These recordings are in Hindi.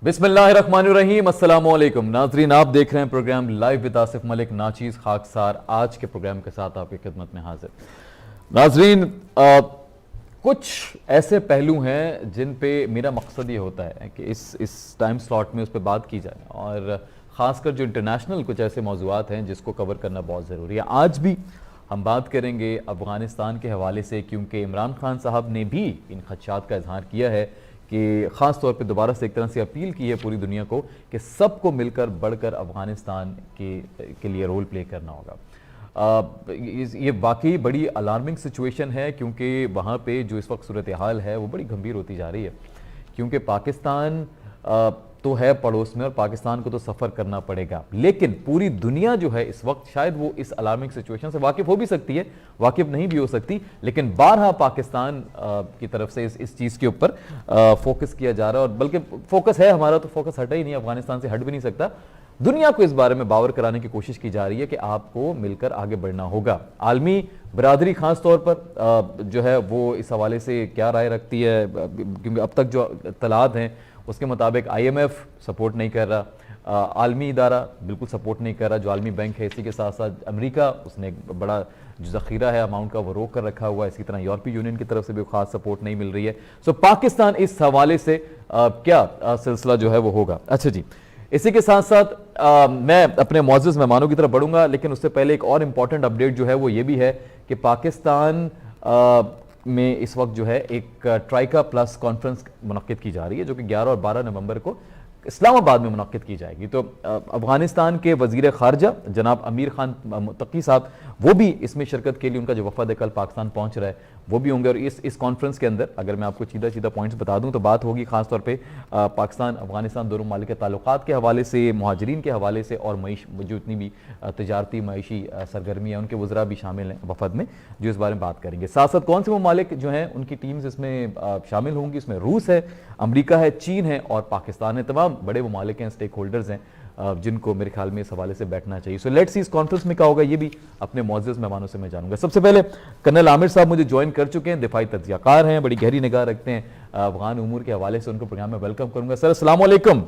बिस्मिल्लाहिर्रहमानिर्रहीम, अस्सलामुअलैकुम नाजरीन, आप देख रहे हैं programme live with Asif Malik नाचीज खाकसार। आज के प्रोग्राम के साथ आपकी खिदमत में हाजिर नाजरीन। कुछ ऐसे पहलू हैं जिन पे मेरा मकसद ये होता है कि इस टाइम स्लॉट में उस पर बात की जाए, और ख़ासकर जो इंटरनेशनल कुछ ऐसे मौज़ूआत हैं जिसको कवर करना बहुत ज़रूरी है। आज भी हम बात करेंगे अफ़गानिस्तान के हवाले से, क्योंकि इमरान खान साहब ने भी इन खदशात का इजहार किया है कि ख़ास तौर पे दोबारा से एक तरह से अपील की है पूरी दुनिया को कि सबको मिलकर बढ़कर अफ़गानिस्तान के लिए रोल प्ले करना होगा। ये वाकई बड़ी अलार्मिंग सिचुएशन है, क्योंकि वहाँ पे जो इस वक्त सूरत हाल है वो बड़ी गंभीर होती जा रही है। क्योंकि पाकिस्तान तो है पड़ोस में और पाकिस्तान को तो सफ़र करना पड़ेगा, लेकिन पूरी दुनिया जो है इस वक्त शायद वो इस अलार्मिंग सिचुएशन से वाकिफ़ हो भी सकती है, वाकिफ़ नहीं भी हो सकती, लेकिन बारहा पाकिस्तान की तरफ से इस चीज़ के ऊपर फोकस किया जा रहा है। और बल्कि फोकस है हमारा, तो फोकस हटा ही नहीं, अफगानिस्तान से हट भी नहीं सकता। दुनिया को इस बारे में बावर कराने की कोशिश की जा रही है कि आपको मिलकर आगे बढ़ना होगा। आलमी बरादरी खास तौर पर जो है वो इस हवाले से क्या राय रखती है, क्योंकि अब तक जो इत्तलात हैं उसके मुताबिक IMF सपोर्ट नहीं कर रहा, आलमी इदारा बिल्कुल सपोर्ट नहीं कर रहा, जो आलमी बैंक है। इसी के साथ साथ अमेरिका, उसने एक बड़ा जो ज़ख़ीरा है अमाउंट का वो रोक कर रखा हुआ है। इसी तरह यूरोपीय यूनियन की तरफ से भी खास सपोर्ट नहीं मिल रही है। सो पाकिस्तान इस हवाले से क्या सिलसिला जो है वो होगा। अच्छा जी, इसी के साथ साथ मैं अपने मौजूद मेहमानों की तरफ बढ़ूंगा, लेकिन उससे पहले एक और इम्पॉर्टेंट अपडेट जो है वो ये भी है कि पाकिस्तान में इस वक्त जो है एक ट्राइका प्लस कॉन्फ्रेंस मुनक्किद की जा रही है, जो कि 11 और 12 नवंबर को इस्लामाबाद में मुनक्किद की जाएगी। तो अफगानिस्तान के वजीर खारजा जनाब अमीर खान मुत्तकी साहब वो भी इसमें शिरकत के लिए, उनका जो वफद कल पाकिस्तान पहुंच रहा है वो भी होंगे। और इस कॉन्फ्रेंस के अंदर अगर मैं आपको सीधा पॉइंट्स बता दूं तो बात होगी खासतौर पे पाकिस्तान अफगानिस्तान दोनों मालिक के ताल्लुकात के हवाले से, मुहाजिरीन के हवाले से, और जो इतनी भी तजारती मईशी सरगर्मियाँ उनके वज़रा भी शामिल हैं वफद में, जो इस बारे में बात करेंगे। साथ साथ कौन से ममालिक जो हैं उनकी टीम्स इसमें शामिल होंगी, इसमें रूस है, अमरीका है, चीन है और पाकिस्तान है। तमाम बड़े ममालिक हैं, स्टेक होल्डर्स हैं जिनको मेरे ख्याल में इस हवाले से बैठना चाहिए। सो लेट्स सी इस कॉन्फ्रेंस में क्या होगा, ये भी अपने मौजूद मेहमानों से मैं जानूंगा। सबसे पहले कर्नल आमिर साहब मुझे ज्वाइन कर चुके हैं, दिफाई तज्ज़ियाकार हैं, बड़ी गहरी निगाह रखते हैं अफगान उमूर के हवाले से। उनको प्रोग्राम में वेलकम करूंगा। सर अस्सलाम वालेकुम।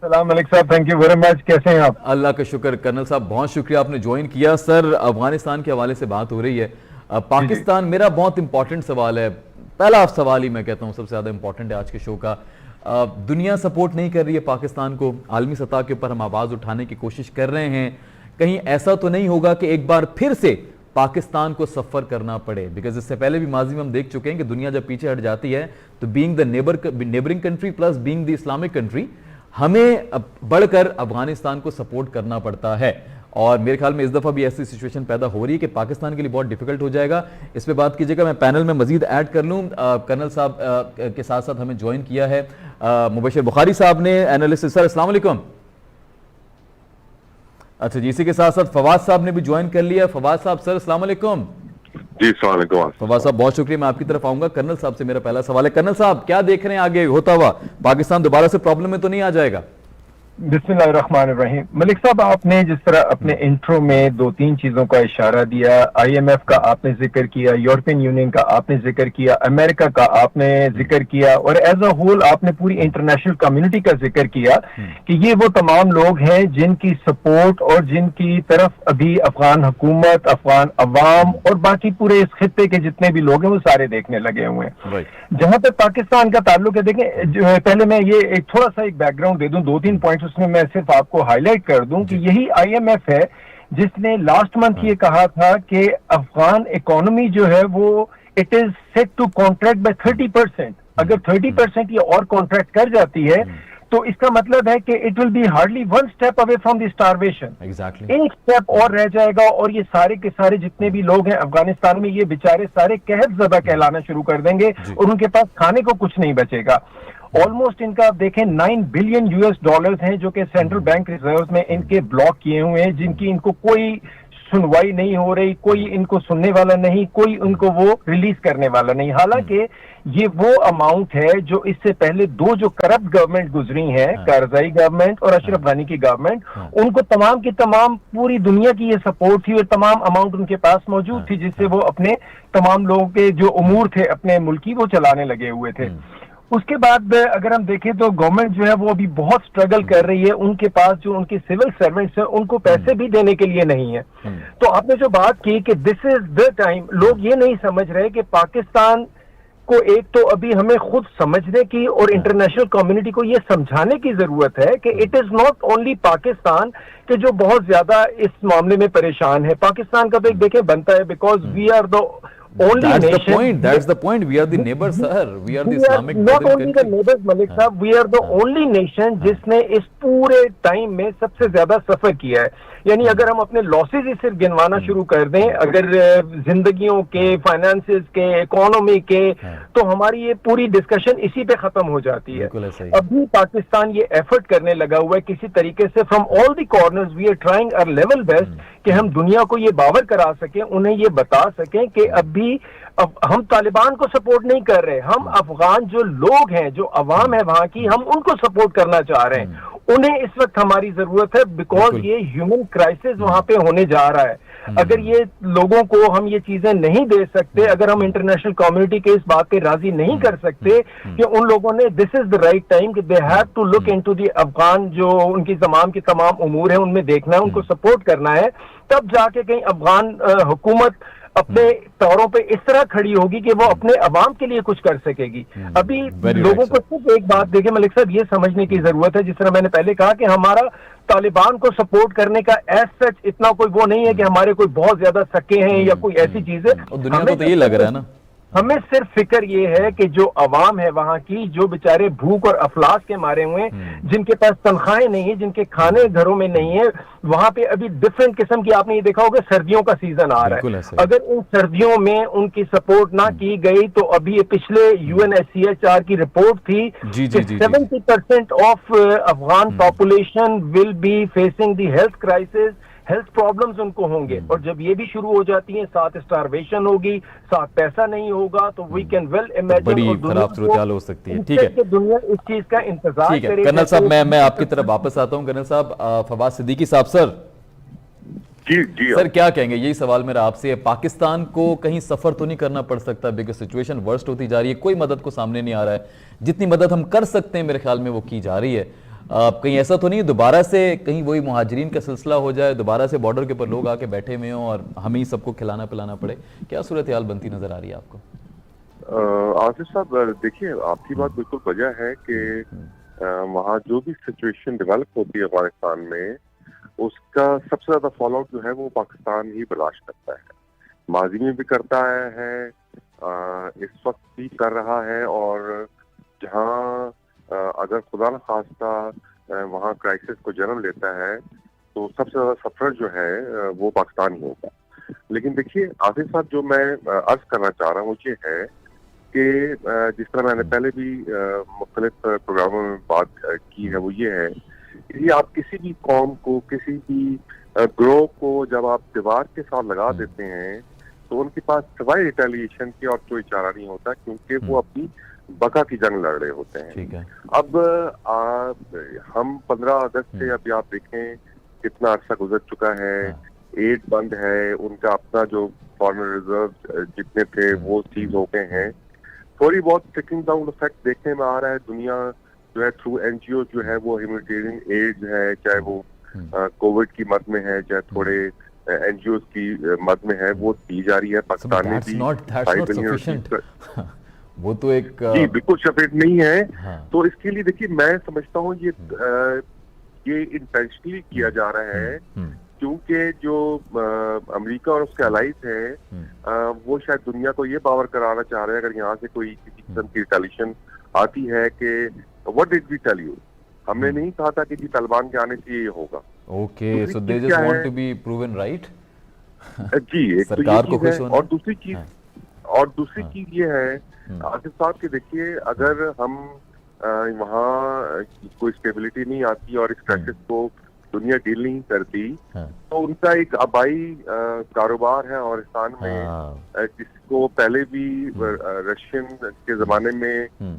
सलाम मलिक साहब, थैंक यू वेरी मच। कैसे हैं आप? अल्लाह का शुक्र। कर्नल साहब बहुत शुक्रिया आपने ज्वाइन किया। सर अफगानिस्तान के हवाले से बात हो रही है, पाकिस्तान, मेरा बहुत इंपॉर्टेंट सवाल है, पहला सवाल ही मैं कहता हूँ सबसे ज्यादा इंपॉर्टेंट है आज के शो का। दुनिया सपोर्ट नहीं कर रही है पाकिस्तान को, आलमी सतह के ऊपर हम आवाज उठाने की कोशिश कर रहे हैं, कहीं ऐसा तो नहीं होगा कि एक बार फिर से पाकिस्तान को सफर करना पड़े? बिकॉज इससे पहले भी माजी में हम देख चुके हैं कि दुनिया जब पीछे हट जाती है तो being the neighbouring country plus being the Islamic country, हमें बढ़कर अफगानिस्तान को सपोर्ट करना पड़ता है। और मेरे ख्याल में इस दफ़ा भी ऐसी सिचुएशन पैदा हो रही है कि पाकिस्तान के लिए बहुत डिफिकल्ट हो जाएगा। इस पे बात कीजिएगा। मैं पैनल में मजीद ऐड कर लूँ, कर्नल साहब के साथ साथ हमें ज्वाइन किया है मुबशिर बुखारी साहब ने, एनालिस्ट। सर अस्सलाम वालेकुम। अच्छा जी, इसी के साथ साथ फवाद साहब ने भी ज्वाइन कर लिया। फवाद साहब, सर अस्सलाम वालेकुम। जी अस्सलाम वालेकुम। फवाद साहब बहुत शुक्रिया, मैं आपकी तरफ आऊंगा। कर्नल साहब से मेरा पहला सवाल है, कर्नल साहब क्या देख रहे हैं आगे होता हुआ? पाकिस्तान दोबारा से प्रॉब्लम में तो नहीं आ जाएगा? बिस्मिल्लाहिर्रहमानिर्रहीम। मलिक साहब, आपने जिस तरह अपने इंट्रो में दो तीन चीजों का इशारा दिया, IMF का आपने जिक्र किया, यूरोपियन यूनियन का आपने जिक्र किया, अमेरिका का आपने जिक्र किया, और एज अ होल आपने पूरी इंटरनेशनल कम्युनिटी का जिक्र किया कि ये वो तमाम लोग हैं जिनकी सपोर्ट और जिनकी तरफ अभी अफगान हुकूमत, अफगान अवाम और बाकी पूरे इस खित्ते के जितने भी लोग हैं वो सारे देखने लगे हुए हैं। जहां तक पाकिस्तान का ताल्लुक है, देखें, पहले मैं ये एक थोड़ा सा एक बैकग्राउंड दे दूं, दो तीन पॉइंट उसमें मैं सिर्फ आपको हाईलाइट कर दूं कि यही IMF है जिसने लास्ट मंथ ये कहा था कि अफगान इकोनॉमी जो है वो it is set to contract by 30%। अगर 30% ये और कॉन्ट्रैक्ट कर जाती है तो इसका मतलब है कि it will be hardly one step away from the starvation. एक स्टेप और रह जाएगा और ये सारे के सारे जितने भी लोग हैं अफगानिस्तान में, ये बेचारे सारे कहत ज़दा कहलाना शुरू कर देंगे और उनके पास खाने को कुछ नहीं बचेगा। ऑलमोस्ट इनका आप देखें $9 बिलियन हैं जो कि सेंट्रल बैंक रिजर्व में इनके ब्लॉक किए हुए हैं, जिनकी इनको कोई सुनवाई नहीं हो रही, कोई इनको सुनने वाला नहीं, कोई उनको वो रिलीज करने वाला नहीं। हालांकि ये वो अमाउंट है जो इससे पहले दो जो करप्ट गवर्नमेंट गुजरी हैं, कारजाई गवर्नमेंट और अशरफ गनी की गवर्नमेंट, उनको तमाम की तमाम पूरी दुनिया की ये सपोर्ट थी और तमाम अमाउंट उनके पास मौजूद थी जिससे वो अपने तमाम लोगों के जो उमूर थे अपने मुल्क की वो चलाने लगे हुए थे। उसके बाद अगर हम देखें तो गवर्नमेंट जो है वो अभी बहुत स्ट्रगल कर रही है, उनके पास जो उनके सिविल सर्वेंट्स हैं उनको पैसे भी देने के लिए नहीं है। तो आपने जो बात की कि दिस इज द टाइम, लोग ये नहीं समझ रहे कि पाकिस्तान को एक तो अभी हमें खुद समझने की और इंटरनेशनल कम्युनिटी को ये समझाने की जरूरत है कि it is not only Pakistan के जो बहुत ज्यादा इस मामले में परेशान है। पाकिस्तान का तो एक देखें बनता है, because we are the only That's the nation. point. That's the point. We are the neighbors, sir. We are the Islamic not Muslim only the country. neighbors, Malik साहब, we are the only nation जिसने इस पूरे टाइम में सबसे ज्यादा सफर किया है। यानी अगर हम अपने लॉसेज ही सिर्फ गिनवाना शुरू कर दें, अगर जिंदगियों के, फाइनेंसेस के, इकोनॉमी के, तो हमारी ये पूरी डिस्कशन इसी पे खत्म हो जाती है। अभी पाकिस्तान ये एफर्ट करने लगा हुआ है किसी तरीके से, from all the corners we are trying our level best कि हम दुनिया को ये बावर करा सकें, उन्हें ये बता सकें कि अभी अब हम तालिबान को सपोर्ट नहीं कर रहे, हम अफगान जो लोग हैं, जो अवाम है वहां की, हम उनको सपोर्ट करना चाह रहे हैं। उन्हें इस वक्त हमारी जरूरत है, बिकॉज ये ह्यूमन क्राइसिस वहां पे होने जा रहा है। अगर ये लोगों को हम ये चीजें नहीं दे सकते, अगर हम इंटरनेशनल कम्युनिटी के इस बात पे राजी नहीं कर सकते कि उन लोगों ने this is the right time कि they have to look into the Afghan, जो उनकी तमाम की तमाम उमूर है उनमें देखना है, उनको सपोर्ट करना है, तब जाके कहीं अफगान हुकूमत अपने पैरों पे इस तरह खड़ी होगी कि वो अपने अवाम के लिए कुछ कर सकेगी। अभी लोगों को सिर्फ एक बात देखें मलिक साहब, ये समझने की जरूरत है, जिस तरह मैंने पहले कहा कि हमारा तालिबान को सपोर्ट करने का एज सच इतना कोई वो नहीं है कि हमारे कोई बहुत ज्यादा सके हैं या कोई ऐसी चीज है। दुनिया को तो ये लग रहा है ना, हमें सिर्फ फिक्र ये है कि जो अवाम है वहां की, जो बेचारे भूख और अफलास के मारे हुए हैं, जिनके पास तनख्वाहें नहीं है, जिनके खाने घरों में नहीं है, वहां पे अभी डिफरेंट किस्म की, आपने ये देखा होगा सर्दियों का सीजन आ रहा है, अगर उन सर्दियों में उनकी सपोर्ट ना की गई तो अभी ये पिछले UNHCR की रिपोर्ट थी कि 70% of Afghan population will be facing the health crisis, health problems उनको होंगे। और जब ये भी शुरू हो जाती हैं, साथ स्टारवेशन होगी, साथ पैसा नहीं होगा, तो वी कैन वेल इमेजिन बड़ी खराब सूरत हो सकती है। ठीक है, दुनिया इस चीज का इंतजार करेगी। कर्नल साहब, मैं आपकी तरफ वापस आता हूं। कर्नल साहब, फवाद सिद्दीकी साहब, सर जी सर क्या कहेंगे? यही सवाल मेरा आपसे है, पाकिस्तान को कहीं सफर तो नहीं करना पड़ सकता, बिकॉज सिचुएशन वर्स्ट होती जा रही है, कोई मदद को सामने नहीं आ रहा है, जितनी मदद हम कर सकते हैं मेरे ख्याल में वो की जा रही है। कहीं ऐसा तो नहीं दोबारा से कहीं वही मुहाजिरीन का सिलसिला हो जाए, दोबारा से बॉर्डर के ऊपर लोग आके बैठे हुए हों और हमें ही सबको खिलाना पिलाना पड़े? क्या सूरत हाल बनती नजर आ रही है आपको? आसिफ साहब, देखिए, आपकी बात बिल्कुल वजह है कि वहाँ जो भी सिचुएशन डेवलप होती है अफगानिस्तान में, उसका सबसे ज्यादा फॉलो आउट जो है वो पाकिस्तान ही बर्दाश्त करता है। माजी में भी करता है, इस वक्त भी कर रहा है, और जहाँ अगर खुदा न खास्ता वहाँ क्राइसिस को जन्म लेता है तो सबसे ज्यादा सफर जो है वो पाकिस्तान ही होगा। लेकिन देखिए आसिफ साहब, जो मैं अर्ज करना चाह रहा हूँ ये है कि जिस तरह मैंने पहले भी मुख्तलिफ प्रोग्रामों में बात की है, वो ये है कि आप किसी भी कौम को, किसी भी ग्रोह को जब आप दीवार के साथ लगा देते हैं तो उनके पास सिवाय रिटेलिएशन के और कोई चारा नहीं होता, क्योंकि वो अपनी बका की जंग लड़ रहे होते हैं। ठीक है। अब हम 15 अगस्त से अभी आप देखें कितना अर्सा गुजर चुका है, एड बंद है, उनका अपना जो फॉरेन रिजर्व जितने थे वो सीज हो गए हैं। थोड़ी बहुत ट्रिकलिंग डाउन इफेक्ट देखने में आ रहा है। दुनिया जो है थ्रू NGO जो है वो ह्यूमैनिटेरियन एड है, चाहे वो कोविड की मद में है, चाहे थोड़े NGOs की मद में है, वो दी जा रही है। पाकिस्तान में भी 5 बिलियन वो तो एक जी बिल्कुल सफेद नहीं है। तो इसके लिए देखिए, मैं समझता हूँ ये इंटेंशनली किया जा रहा है, क्योंकि जो अमेरिका और उसके अलाइज हैं वो शायद दुनिया को ये बावर कराना चाह रहे हैं, अगर यहाँ से कोई किसी किस्म की रिटेलिएशन आती है, कि what did we tell you, हमने नहीं कहा था कि जी तालिबान के आने से ये होगा। Okay, so they just want to be proven right. जी, एक तो सरकार को ये खुश है, होना। और दूसरी चीज ये है आसिफ साहब कि देखिए, अगर हम वहाँ कोई स्टेबिलिटी नहीं आती और इस क्राइसिस को दुनिया डील नहीं करती, तो उनका एक आबाई कारोबार है अफगानिस्तान में, जिसको पहले भी रशियन के जमाने में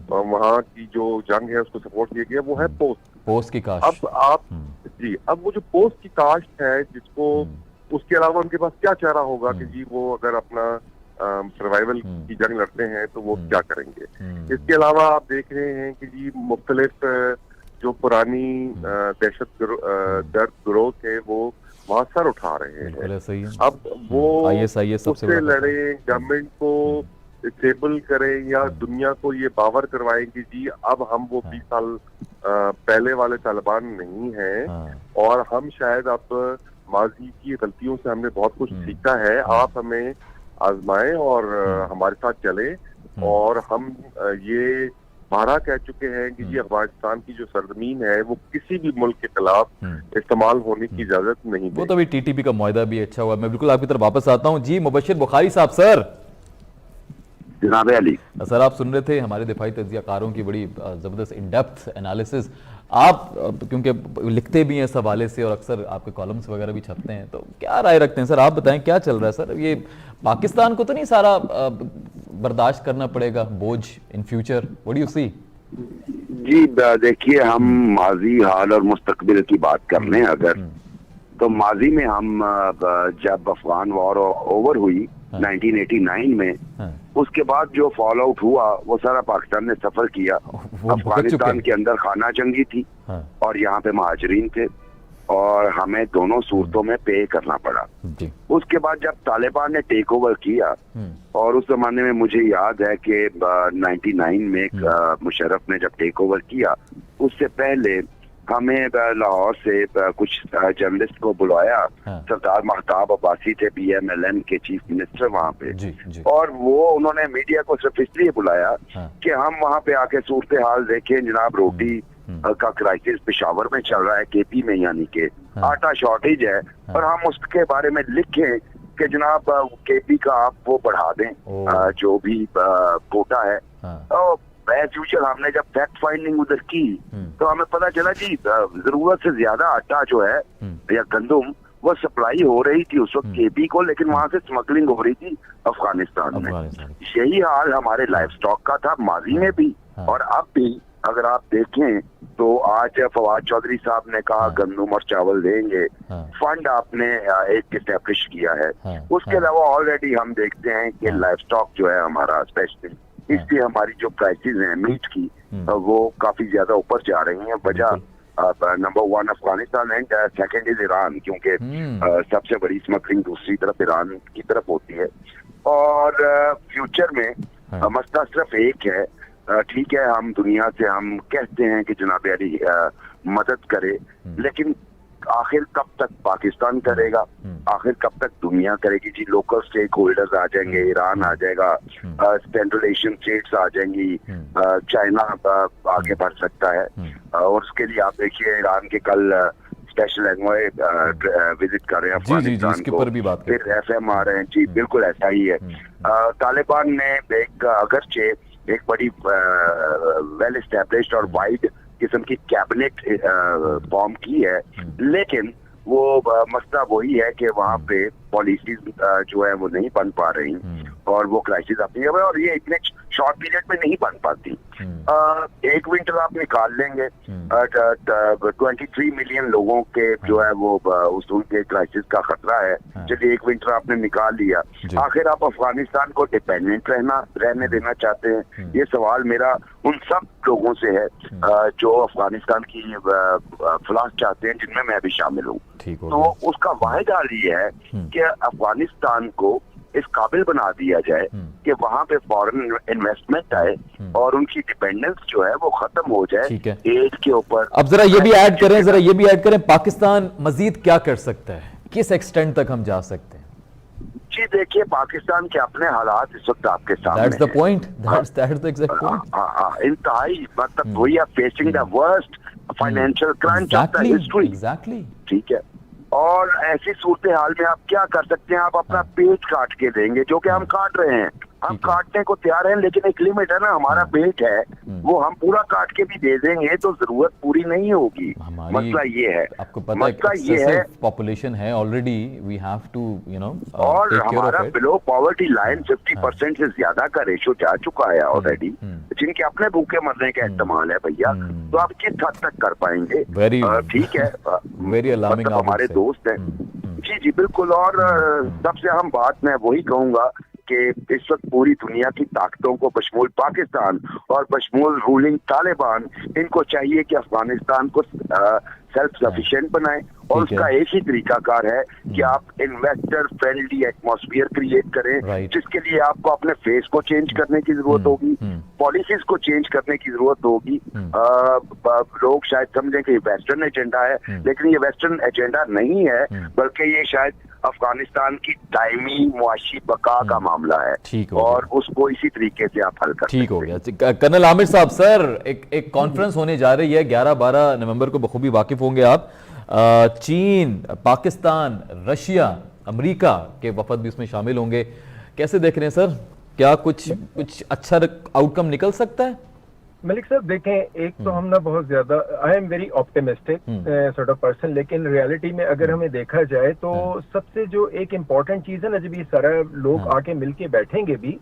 वहाँ की जो जंग है उसको सपोर्ट किया गया, वो है पोस्ट की काश्त। अब वो जो पोस्ट की काश्त है, जिसको उसके अलावा उनके पास क्या चारा होगा कि जी वो अगर अपना सर्वाइवल की जंग लड़ते हैं तो वो क्या करेंगे। इसके अलावा आप देख रहे हैं कि जी मुख्तलिफ जो पुरानी दहशत ग्रोह थे वो वहाँ सर उठा रहे हैं। सही है। अब वो ISIS सबसे उससे बड़ा लड़े, गवर्नमेंट को डिसेबल करें या दुनिया को ये बावर करवाएं कि जी अब हम वो 20 साल पहले वाले तालिबान नहीं हैं और हम शायद अब माजी की गलतियों से हमने बहुत कुछ सीखा है, आप हमें आजमाएं और हमारे साथ चले। और हम ये बारह कह चुके हैं कि जी अफगानिस्तान की जो सरजमीन है वो किसी भी मुल्क के खिलाफ इस्तेमाल होने की इजाजत नहीं वो तो अभी TTP का मुआहदा भी अच्छा हुआ। मैं बिल्कुल आपकी तरफ वापस आता हूँ। जी मुबशिर बुखारी साहब। सर जनाब अली सर, आप सुन रहे थे हमारे दिफाई तज्जियाकारों की बड़ी ज़बरदस्त इन डेप्थ एनालिसिस। आप क्योंकि लिखते भी हैं इस हवाले से और अक्सर आपके कॉलम्स वगैरह भी छपते हैं, तो क्या राय रखते हैं सर? आप बताएं क्या चल रहा है सर? ये पाकिस्तान को तो नहीं सारा बर्दाश्त करना पड़ेगा बोझ in future? What do you see? जी देखिए, हम माजी, हाल और मुस्तकबिल की बात कर लें अगर, तो माजी में हम जब अफगान वॉर ओवर हुई 1989 में, उसके बाद जो फॉल आउट हुआ वो सारा पाकिस्तान ने सफर किया। अफगानिस्तान के अंदर खाना जंगी थी और यहाँ पे महाजरीन थे और हमें दोनों सूरतों में पे करना पड़ा। उसके बाद जब तालिबान ने टेक ओवर किया, और उस जमाने में मुझे याद है कि 99 में मुशर्रफ ने जब टेक ओवर किया, उससे पहले हमें लाहौर से कुछ जर्नलिस्ट को बुलाया। सरदार महताब अब्बासी थे PMLN के चीफ मिनिस्टर वहाँ पे, और वो उन्होंने मीडिया को सिर्फ इसलिए बुलाया कि हम वहाँ पे आके सूरत हाल देखें। जनाब रोटी का क्राइसिस पेशावर में चल रहा है, KP में, यानी कि आटा शॉर्टेज है, और हम उसके बारे में लिखें कि जनाब KP का आप वो बढ़ा दें जो भी कोटा है। एज यूजुअल हमने जब फैक्ट फाइंडिंग उधर की तो हमें पता चला जी जरूरत से ज्यादा आटा जो है या गंदुम वो सप्लाई हो रही थी उस वक्त KP को, लेकिन वहां से स्मगलिंग हो रही थी अफगानिस्तान में। यही हाल हमारे लाइफ स्टॉक का था माजी में भी और अब भी। अगर आप देखें तो आज फवाद चौधरी साहब ने कहा गंदुम और चावल देंगे, फंड आपने एक इस्टेब्लिश किया है। उसके अलावा ऑलरेडी हम देखते हैं कि लाइफ स्टॉक जो है हमारा, स्पेशली इसलिए हमारी जो प्राइसेस हैं मीट की वो काफी ज्यादा ऊपर जा रही हैं। वजह number 1 Afghanistan and second is Iran, क्योंकि सबसे बड़ी स्मगलिंग दूसरी तरफ ईरान की तरफ होती है। और फ्यूचर में मसला सिर्फ एक है। ठीक है, हम दुनिया से हम कहते हैं कि जनाब अली मदद करे, लेकिन आखिर कब तक पाकिस्तान करेगा, आखिर कब तक दुनिया करेगी? जी लोकल स्टेक होल्डर्स आ जाएंगे, ईरान आ जाएगा, सेंट्रल एशियन स्टेट्स आ जाएंगी, चाइना आगे बढ़ सकता है। और उसके लिए आप देखिए ईरान के कल स्पेशल एनवॉय विजिट कर रहे हैं अफगानिस्तान को, फिर FM आ रहे हैं। जी बिल्कुल ऐसा ही है। तालिबान ने एक अगरचे एक बड़ी वेल एस्टेब्लिश्ड और वाइड किस्म की कैबिनेट फॉर्म की है, लेकिन वो मसला वही है कि वहाँ पे पॉलिसीज जो है वो नहीं बन पा रही और वो क्राइसिस अपनी जगह, और ये इतने शॉर्ट पीरियड में नहीं बन पाती। एक विंटर आप निकाल लेंगे, 23 मिलियन लोगों के जो है वो उस उनके क्राइसिस का खतरा है। चलिए एक विंटर आपने निकाल लिया, आखिर आप अफगानिस्तान को डिपेंडेंट रहने देना चाहते हैं? ये सवाल मेरा उन सब लोगों से है जो अफगानिस्तान की फलाह चाहते हैं, जिनमें मैं भी शामिल हूँ। तो उसका वाहिद हाल ये है कि अफगानिस्तान को इस काबिल बना दिया जाए कि वहां पे फॉरेन इन्वेस्टमेंट आए और उनकी डिपेंडेंस जो है वो खत्म हो जाए एड के ऊपर। अब जरा ये भी ऐड करें, पाकिस्तान मजीद क्या कर सकता है, किस एक्सटेंट तक हम जा सकते हैं? जी देखिए, पाकिस्तान के अपने हालात इस वक्त आपके सामने That's the point. That's the exact point. इंतहाई मतलब we are facing the worst financial crunch of the history. Exactly, ठीक है। और ऐसी सूरत हाल में आप क्या कर सकते हैं? आप अपना पेट काट के देंगे, जो कि हम काट रहे हैं। हम काटने को तैयार हैं, लेकिन एक लिमिट है ना। हमारा पेट है वो हम पूरा काट के भी दे देंगे तो जरूरत पूरी नहीं होगी। मसला ये है, आपको पता है पॉपुलेशन है ऑलरेडी, वी हैव टू और हमारा बिलो पॉवर्टी लाइन 50% से ज्यादा का रेशो जा चुका है ऑलरेडी, जिनके अपने भूखे मरने का एहतमाल है भैया। तो आप किस हद तक कर पाएंगे? ठीक है, मतलब हमारे दोस्त हैं। जी बिल्कुल। और सबसे अहम बात मैं वही कहूंगा कि इस वक्त पूरी दुनिया की ताकतों को बशमूल पाकिस्तान और बशमूल रूलिंग तालिबान, इनको चाहिए कि अफगानिस्तान को सेल्फ सफिशिएंट बनाए, और ठीक है। उसका एक ही तरीकाकार है कि आप इन्वेस्टर फ्रेंडली एटमॉस्फेयर क्रिएट करें, Right. जिसके लिए आपको अपने फेस को चेंज करने की जरूरत होगी, पॉलिसीज को चेंज करने की जरूरत होगी। लोग शायद समझें कि ये वेस्टर्न एजेंडा है, लेकिन ये वेस्टर्न एजेंडा नहीं है, बल्कि ये शायद अफगानिस्तान की दायमी मुआशी बका का मामला है, ठीक हो और उसको इसी तरीके से आप हल कर ठीक हो सकते हैं। गया। कर्नल आमिर साहब, सर एक कॉन्फ्रेंस होने जा रही है 11-12 नवंबर को, बखूबी वाकिफ होंगे आप। चीन, पाकिस्तान, रशिया, अमेरिका के वफद भी इसमें शामिल होंगे। कैसे देख रहे हैं सर, क्या कुछ अच्छा आउटकम निकल सकता है? मलिक साहब देखें, एक तो हम ना बहुत ज्यादा, I am very optimistic sort of person, लेकिन रियलिटी में अगर हमें देखा जाए तो सबसे जो एक इम्पॉर्टेंट चीज है ना, जब ये सारा लोग आके मिलके बैठेंगे भी,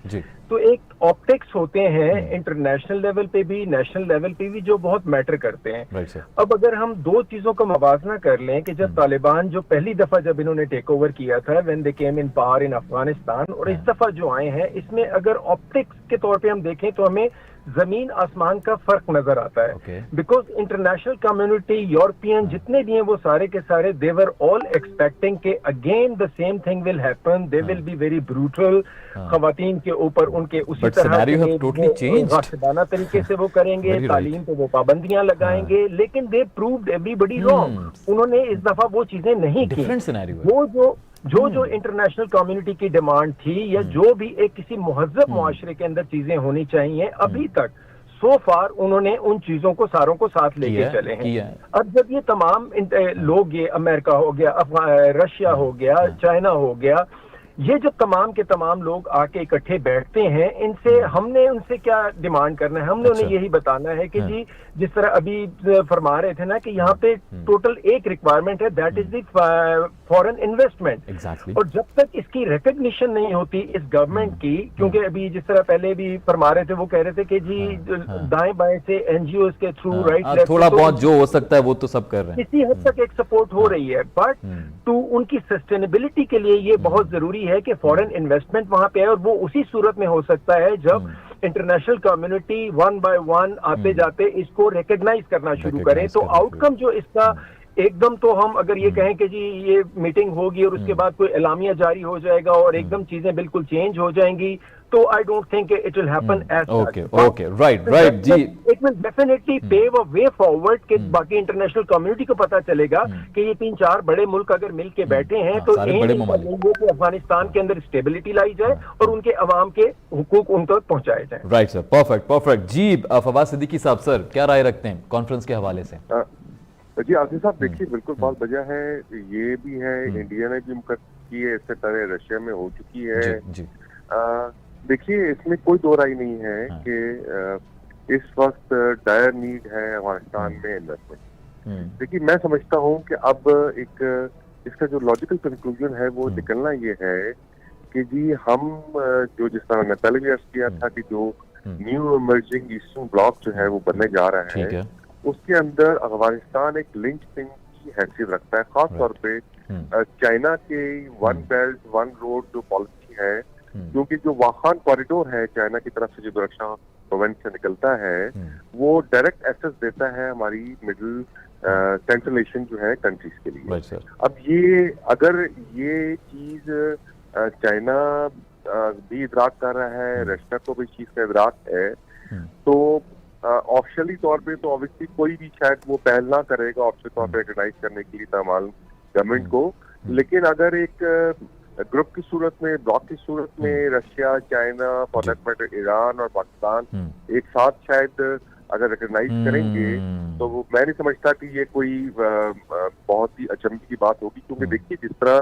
तो एक ऑप्टिक्स होते हैं इंटरनेशनल लेवल पे भी, नेशनल लेवल पे भी, जो बहुत मैटर करते हैं। अब अगर हम दो चीजों का मवाजना कर लें कि जब तालिबान जो पहली दफा जब इन्होंने टेक ओवर किया था, when they came in power in Afghanistan, और इस दफा जो आए हैं, इसमें अगर ऑप्टिक्स के तौर पे हम देखें तो हमें जमीन आसमान का फर्क नजर आता है। बिकॉज इंटरनेशनल कम्युनिटी, यूरोपियन जितने भी हैं, वो सारे के सारे दे वर ऑल एक्सपेक्टिंग के again the same thing will happen, they will be very brutal, खवातीन के ऊपर उन्के उसी तरह गासिबाना तरीके से वो करेंगे, तालीम पे वो पाबंदियां लगाएंगे, लेकिन दे प्रूव्ड एवरीबॉडी रॉन्ग। उन्होंने इस दफा वो चीजें नहीं की। वो जो इंटरनेशनल कम्युनिटी की डिमांड थी, या जो भी एक किसी मुहज्जब मुआशरे के अंदर चीजें होनी चाहिए, अभी तक सो फार उन्होंने उन चीजों को सारों को साथ लेके चले हैं। अब जब ये तमाम लोग, ये अमेरिका हो गया, रशिया हो गया, चाइना हो गया, ये जो तमाम के तमाम लोग आके इकट्ठे बैठते हैं, इनसे हमने उनसे क्या डिमांड करना है? हमने उन्हें यही बताना है कि जी, जिस तरह अभी फरमा रहे थे ना कि यहाँ पे टोटल एक रिक्वायरमेंट है, that is the foreign investment. और जब तक इसकी रिकग्निशन नहीं होती इस गवर्नमेंट की, क्योंकि अभी जिस तरह पहले भी फरमा रहे थे, वो कह रहे थे कि जी दाएं बाएं से एनजीओ के थ्रू राइट थोड़ा बहुत जो हो सकता है वो तो सब कर रहे हैं, किसी हद तक एक सपोर्ट हो रही है, बट टू उनकी सस्टेनेबिलिटी के लिए ये बहुत जरूरी है कि फॉरेन इन्वेस्टमेंट वहां पे है, और वो उसी सूरत में हो सकता है जब international community one by one आते जाते इसको रिकग्नाइज करना शुरू करें। तो आउटकम जो इसका, एकदम तो हम अगर ये कहें कि जी ये मीटिंग होगी और उसके बाद कोई एलामिया जारी हो जाएगा और एकदम चीजें बिल्कुल चेंज हो जाएंगी, तो I don't think it will happen as okay right जी। It will definitely pave a way forward कि बाकी इंटरनेशनल कम्युनिटी को पता चलेगा कि ये 3-4 बड़े मुल्क अगर मिल के बैठे हैं तो कि अफगानिस्तान के अंदर स्टेबिलिटी लाई जाए और उनके अवाम के हुकूक उन तक पहुंचाए जाए। राइट सर, परफेक्ट जी। फवाद सिद्दीकी साहब, सर क्या राय रखते हैं कॉन्फ्रेंस के हवाले से? जी आसिफ साहब, देखिए बिल्कुल बात वजह है, ये भी है, इंडिया ने भी मुकद की है, इससे पहले रशिया में हो चुकी है। देखिए इसमें कोई दो राय नहीं है कि इस वक्त डायर नीड है अफगानिस्तान में इन्वेस्टमेंट। देखिए मैं समझता हूँ कि अब एक इसका जो लॉजिकल कंक्लूजन है वो निकलना ये है कि जी हम जो, जिस तरह ने पहले भी अर्ज किया था कि जो न्यू इमर्जिंग ईस्टर्न ब्लॉक जो है वो बनने जा रहा है, उसके अंदर अफगानिस्तान एक लिंक पिन की हैसियत रखता है, खासतौर पे चाइना के वन बेल्ट वन रोड जो पॉलिसी है, क्योंकि जो वाखान कॉरिडोर है चाइना की तरफ से जो रक्षा प्रोविंस से निकलता है, वो डायरेक्ट एक्सेस देता है हमारी मिडिल सेंट्रल एशियन जो है कंट्रीज के लिए। अब ये अगर ये चीज चाइना भी इदराक कर रहा है, रशिया को भी चीज का इदराक है, तो ऑफिशियली तौर पे तो ऑब्वियसली कोई भी शायद वो पहल ना करेगा ऑफिशियल तौर पे रिकॉग्नाइज करने के लिए तमाम गवर्नमेंट को, लेकिन अगर एक ग्रुप की सूरत में, ब्लॉक की सूरत में Russia, China, for that matter Iran और पाकिस्तान एक साथ शायद अगर रिकॉग्नाइज करेंगे, तो वो मैं नहीं समझता कि ये कोई बहुत ही अचंभे की बात होगी, क्योंकि देखिए जिस तरह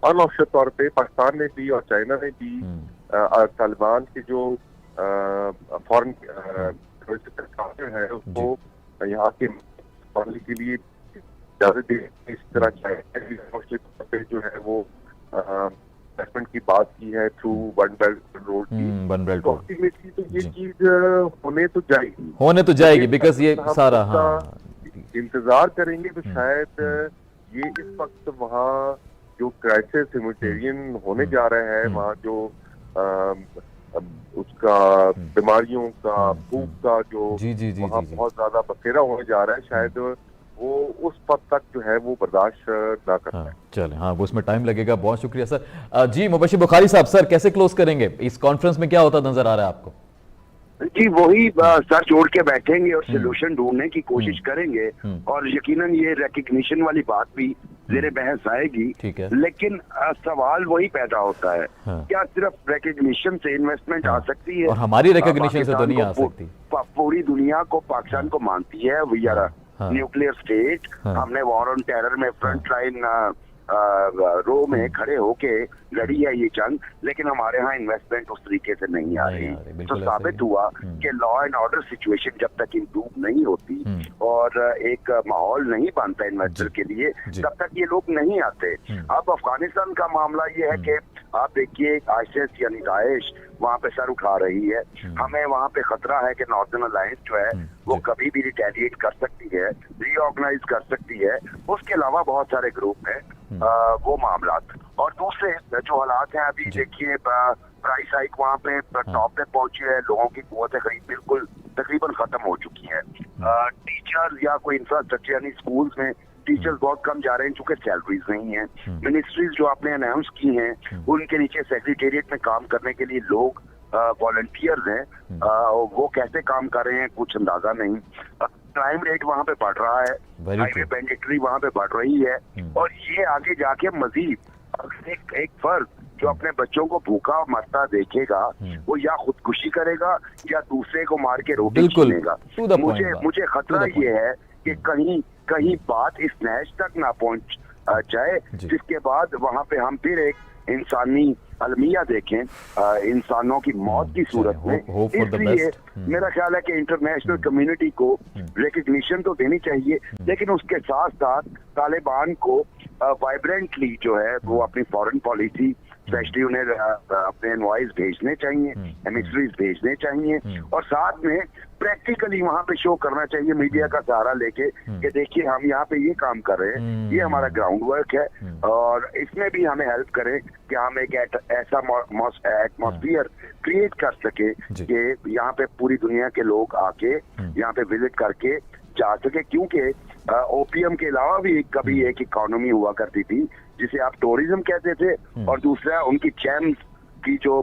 अनऑफिशियल तौर पे पाकिस्तान ने भी और चाइना ने भी तालिबान के जो फॉरेन है उसको यहाँ के के लिए इस तरह जो है वो इन्वेस्टमेंट की बात की है थ्रू वन बेल्ट रोड की, तो अल्टीमेटली तो ये चीज होने तो जाएगी बिकॉज ये सारा इंतजार करेंगे तो शायद ये इस वक्त वहाँ जो क्राइसिस ह्यूमैनिटेरियन होने जा रहा है, वहाँ जो उसका बीमारियों का, भूख का जो जी जी जी वहाँ जी जी बहुत ज्यादा बसेरा होने जा रहा है, शायद वो उस पद तक जो है वो बर्दाश्त ना कर पाए। हाँ चलें, हाँ वो उसमें टाइम लगेगा। बहुत शुक्रिया सर। जी मुबशिर बुखारी साहब, सर कैसे क्लोज करेंगे? इस कॉन्फ्रेंस में क्या होता नजर आ रहा है आपको? जी वही सर जोड़ के बैठेंगे और सोल्यूशन ढूंढने की कोशिश करेंगे, और यकीनन ये रिकग्निशन वाली बात भी जेरे बहस आएगी। ठीक है। लेकिन सवाल वही पैदा होता है, हाँ। क्या सिर्फ रिकग्निशन से इन्वेस्टमेंट आ सकती है? और हमारी रिकग्निशन से तो नहीं आ सकती। पूरी दुनिया को पाकिस्तान को मानती है वी आर न्यूक्लियर स्टेट। हमने वॉर ऑन टेरर में फ्रंट लाइन रो में खड़े होके लड़ी है ये जंग, लेकिन हमारे यहाँ इन्वेस्टमेंट उस तरीके से नहीं आ रही। तो साबित हुआ कि लॉ एंड ऑर्डर सिचुएशन जब तक इम्प्रूव नहीं होती और एक माहौल नहीं बनता इन्वेस्टर के लिए, तब तक ये लोग नहीं आते। अब अफगानिस्तान का मामला ये है कि आप देखिए आईएस यानी दाइश वहाँ पे सर उठा रही है। हमें वहाँ पे खतरा है कि नॉर्दर्न अलायंस जो है वो कभी भी रिटेलिएट कर सकती है, रीऑर्गेनाइज कर सकती है। उसके अलावा बहुत सारे ग्रुप हैं वो मामला। और दूसरे जो हालात हैं अभी देखिए, प्राइस हाइक वहाँ पे टॉप पे पहुंची है, लोगों की कुव्वत खरीद बिल्कुल तकरीबन खत्म हो चुकी है। टीचर या कोई इंफ्रास्ट्रक्चर यानी स्कूल्स में टीचर्स बहुत कम जा रहे हैं क्योंकि सैलरीज नहीं है। मिनिस्ट्रीज जो आपने अनाउंस की हैं उनके नीचे सेक्रेटेरिएट में काम करने के लिए लोग वॉलंटियर्स हैं, वो कैसे काम कर रहे हैं कुछ अंदाजा नहीं। क्राइम रेट वहाँ पे बढ़ रहा है, हाईवे बैंडिटरी वहाँ पे बढ़ रही है, और ये आगे जाके मजीद एक फर्द जो अपने बच्चों को भूखा मरता देखेगा वो या खुदकुशी करेगा या दूसरे को मार के रोटी छीनेगा। मुझे खतरा ये है कि कहीं बात इस नहज तक ना पहुंच जाए जिसके बाद वहाँ पे हम फिर एक इंसानी अलमिया देखें इंसानों की मौत की सूरत में। इसलिए मेरा ख्याल है कि इंटरनेशनल कम्युनिटी को रिकग्निशन तो देनी चाहिए, लेकिन उसके साथ साथ तालिबान को वाइब्रेंटली जो है वो अपनी फॉरेन पॉलिसी, स्पेशली उन्हें अपने एनवॉइस भेजने चाहिए, एमिसरीज भेजने चाहिए, और साथ में प्रैक्टिकली वहाँ पे शो करना चाहिए मीडिया का सहारा लेके कि देखिए हम यहाँ पे ये काम कर रहे हैं, ये हमारा ग्राउंड वर्क है, और इसमें भी हमें हेल्प करें कि हम एक ऐसा एटमॉस्फियर क्रिएट कर सके कि यहाँ पे पूरी दुनिया के लोग आके यहाँ पे विजिट करके जा सके। क्योंकि ओपीएम के अलावा भी कभी एक इकोनॉमी हुआ करती थी जिसे आप टूरिज्म कहते थे, और दूसरा उनकी जेम्स की जो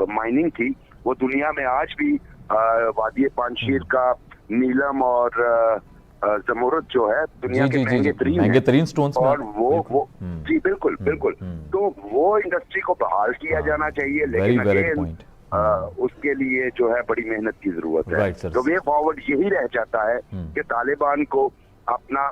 माइनिंग थी वो दुनिया में आज भी वादी पानशीर का नीलम और जमुरद जो है दुनिया के महंगे तरीन स्टोन्स, और वो जी बिल्कुल बिल्कुल। तो वो इंडस्ट्री को बहाल किया जाना चाहिए, लेकिन अगेन उसके लिए जो है बड़ी मेहनत की जरूरत है। तो वे फॉरवर्ड यही रह जाता है कि तालिबान को अपना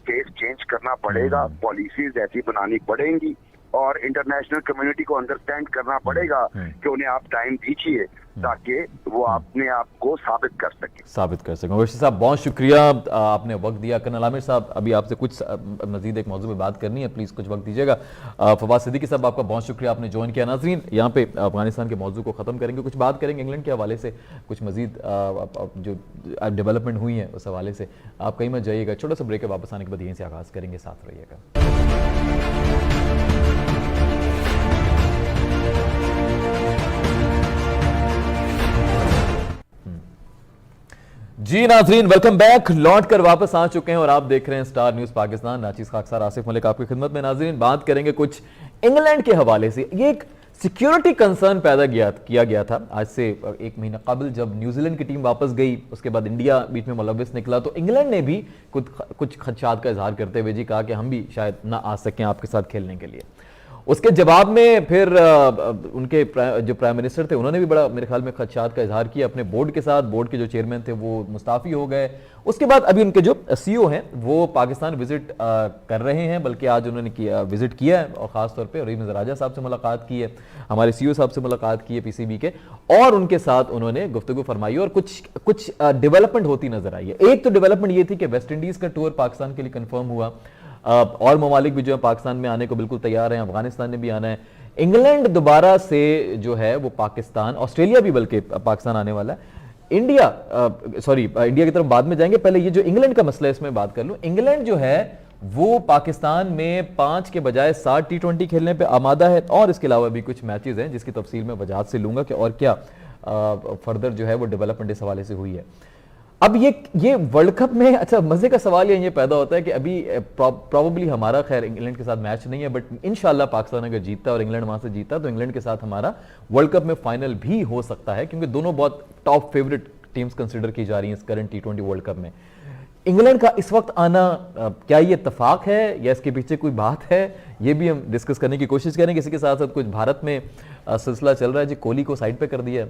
फेस चेंज करना पड़ेगा, पॉलिसीज ऐसी बनानी पड़ेंगी, और इंटरनेशनल कम्युनिटी को अंडरस्टैंड करना पड़ेगा कि उन्हें आप टाइम दीजिए ताकि वो अपने आप को साबित कर सके। मुबशिर साहब बहुत शुक्रिया, आपने वक्त दिया। कर्नल आमिर साहब अभी आपसे कुछ मजीद एक मौजू पे बात करनी है, प्लीज़ कुछ वक्त दीजिएगा। फवाद सिद्दीकी साहब आपका बहुत शुक्रिया, आपने ज्वाइन किया। नाज़रीन यहाँ पे अफगानिस्तान के मौजू को ख़त्म करेंगे, कुछ बात करेंगे इंग्लैंड के हवाले से, कुछ मजीद जो डेवलपमेंट हुई है उस हवाले से। आप कहीं मत जाइएगा, छोटा सा ब्रेक है, वापस आने के बाद यहीं से आगाज़ करेंगे, साथ रहिएगा। जी नाज़रीन वेलकम बैक, लौट कर वापस आ चुके हैं और आप देख रहे हैं स्टार न्यूज़ पाकिस्तान। नाचीज़ खाकसार, आसिफ मलिक आपकी खिदमत में। नाज़रीन बात करेंगे कुछ इंग्लैंड के हवाले से। ये एक सिक्योरिटी कंसर्न पैदा किया गया था आज से 1 महीना कबल, जब न्यूजीलैंड की टीम वापस गई, उसके बाद इंडिया बीच में मुलव्विस निकला, तो इंग्लैंड ने भी कुछ खदशात का इजहार करते हुए जी कहा कि हम भी शायद ना आ सकें आपके साथ खेलने के लिए। उसके जवाब में फिर उनके जो प्राइम मिनिस्टर थे उन्होंने भी बड़ा मेरे ख्याल में खदशात का इजहार किया अपने बोर्ड के साथ। बोर्ड के जो चेयरमैन थे वो मुस्ताफ़ी हो गए। उसके बाद अभी उनके जो सीईओ हैं वो पाकिस्तान विजिट कर रहे हैं, बल्कि आज उन्होंने विजिट किया है, और ख़ास तौर पे रहीम राजा साहब से मुलाकात की है, हमारे सीईओ साहब से मुलाकात की है पीसीबी के, और उनके साथ उन्होंने गुफ्तगू फरमाई और कुछ डेवलपमेंट होती नजर आई है। एक तो डेवलपमेंट ये थी कि वेस्ट इंडीज़ का टूर पाकिस्तान के लिए कन्फर्म हुआ, और ममालिक भी जो है पाकिस्तान में आने को बिल्कुल तैयार हैं, अफगानिस्तान ने भी आना है, इंग्लैंड दोबारा से जो है वो पाकिस्तान, ऑस्ट्रेलिया भी बल्कि पाकिस्तान आने वाला है, इंडिया की तरफ बाद में जाएंगे, पहले ये जो इंग्लैंड का मसला है इसमें बात कर लूं। इंग्लैंड जो है वो पाकिस्तान में 5 के बजाय 7 T20 खेलने पे आमादा है, और इसके अलावा भी कुछ मैचेस हैं जिसकी तफसील में वजाहत से लूंगा कि और क्या फर्दर जो है वो डेवलपमेंट इस हवाले से हुई है। अब ये वर्ल्ड कप में अच्छा मजे का सवाल ये पैदा होता है कि अभी प्रॉबली हमारा, खैर इंग्लैंड के साथ मैच नहीं है, बट इंशाल्लाह पाकिस्तान अगर जीतता और इंग्लैंड वहां से जीता तो इंग्लैंड के साथ हमारा वर्ल्ड कप में फाइनल भी हो सकता है, क्योंकि दोनों बहुत टॉप फेवरेट टीम्स कंसिडर की जा रही हैं इस करंट T20 वर्ल्ड कप में। इंग्लैंड का इस वक्त आना क्या ये इत्तेफाक है या इसके पीछे कोई बात है, ये भी हम डिस्कस करने की कोशिश करेंगे। इसी के साथ साथ कुछ भारत में सिलसिला चल रहा है जी, कोहली को साइड पे कर दिया,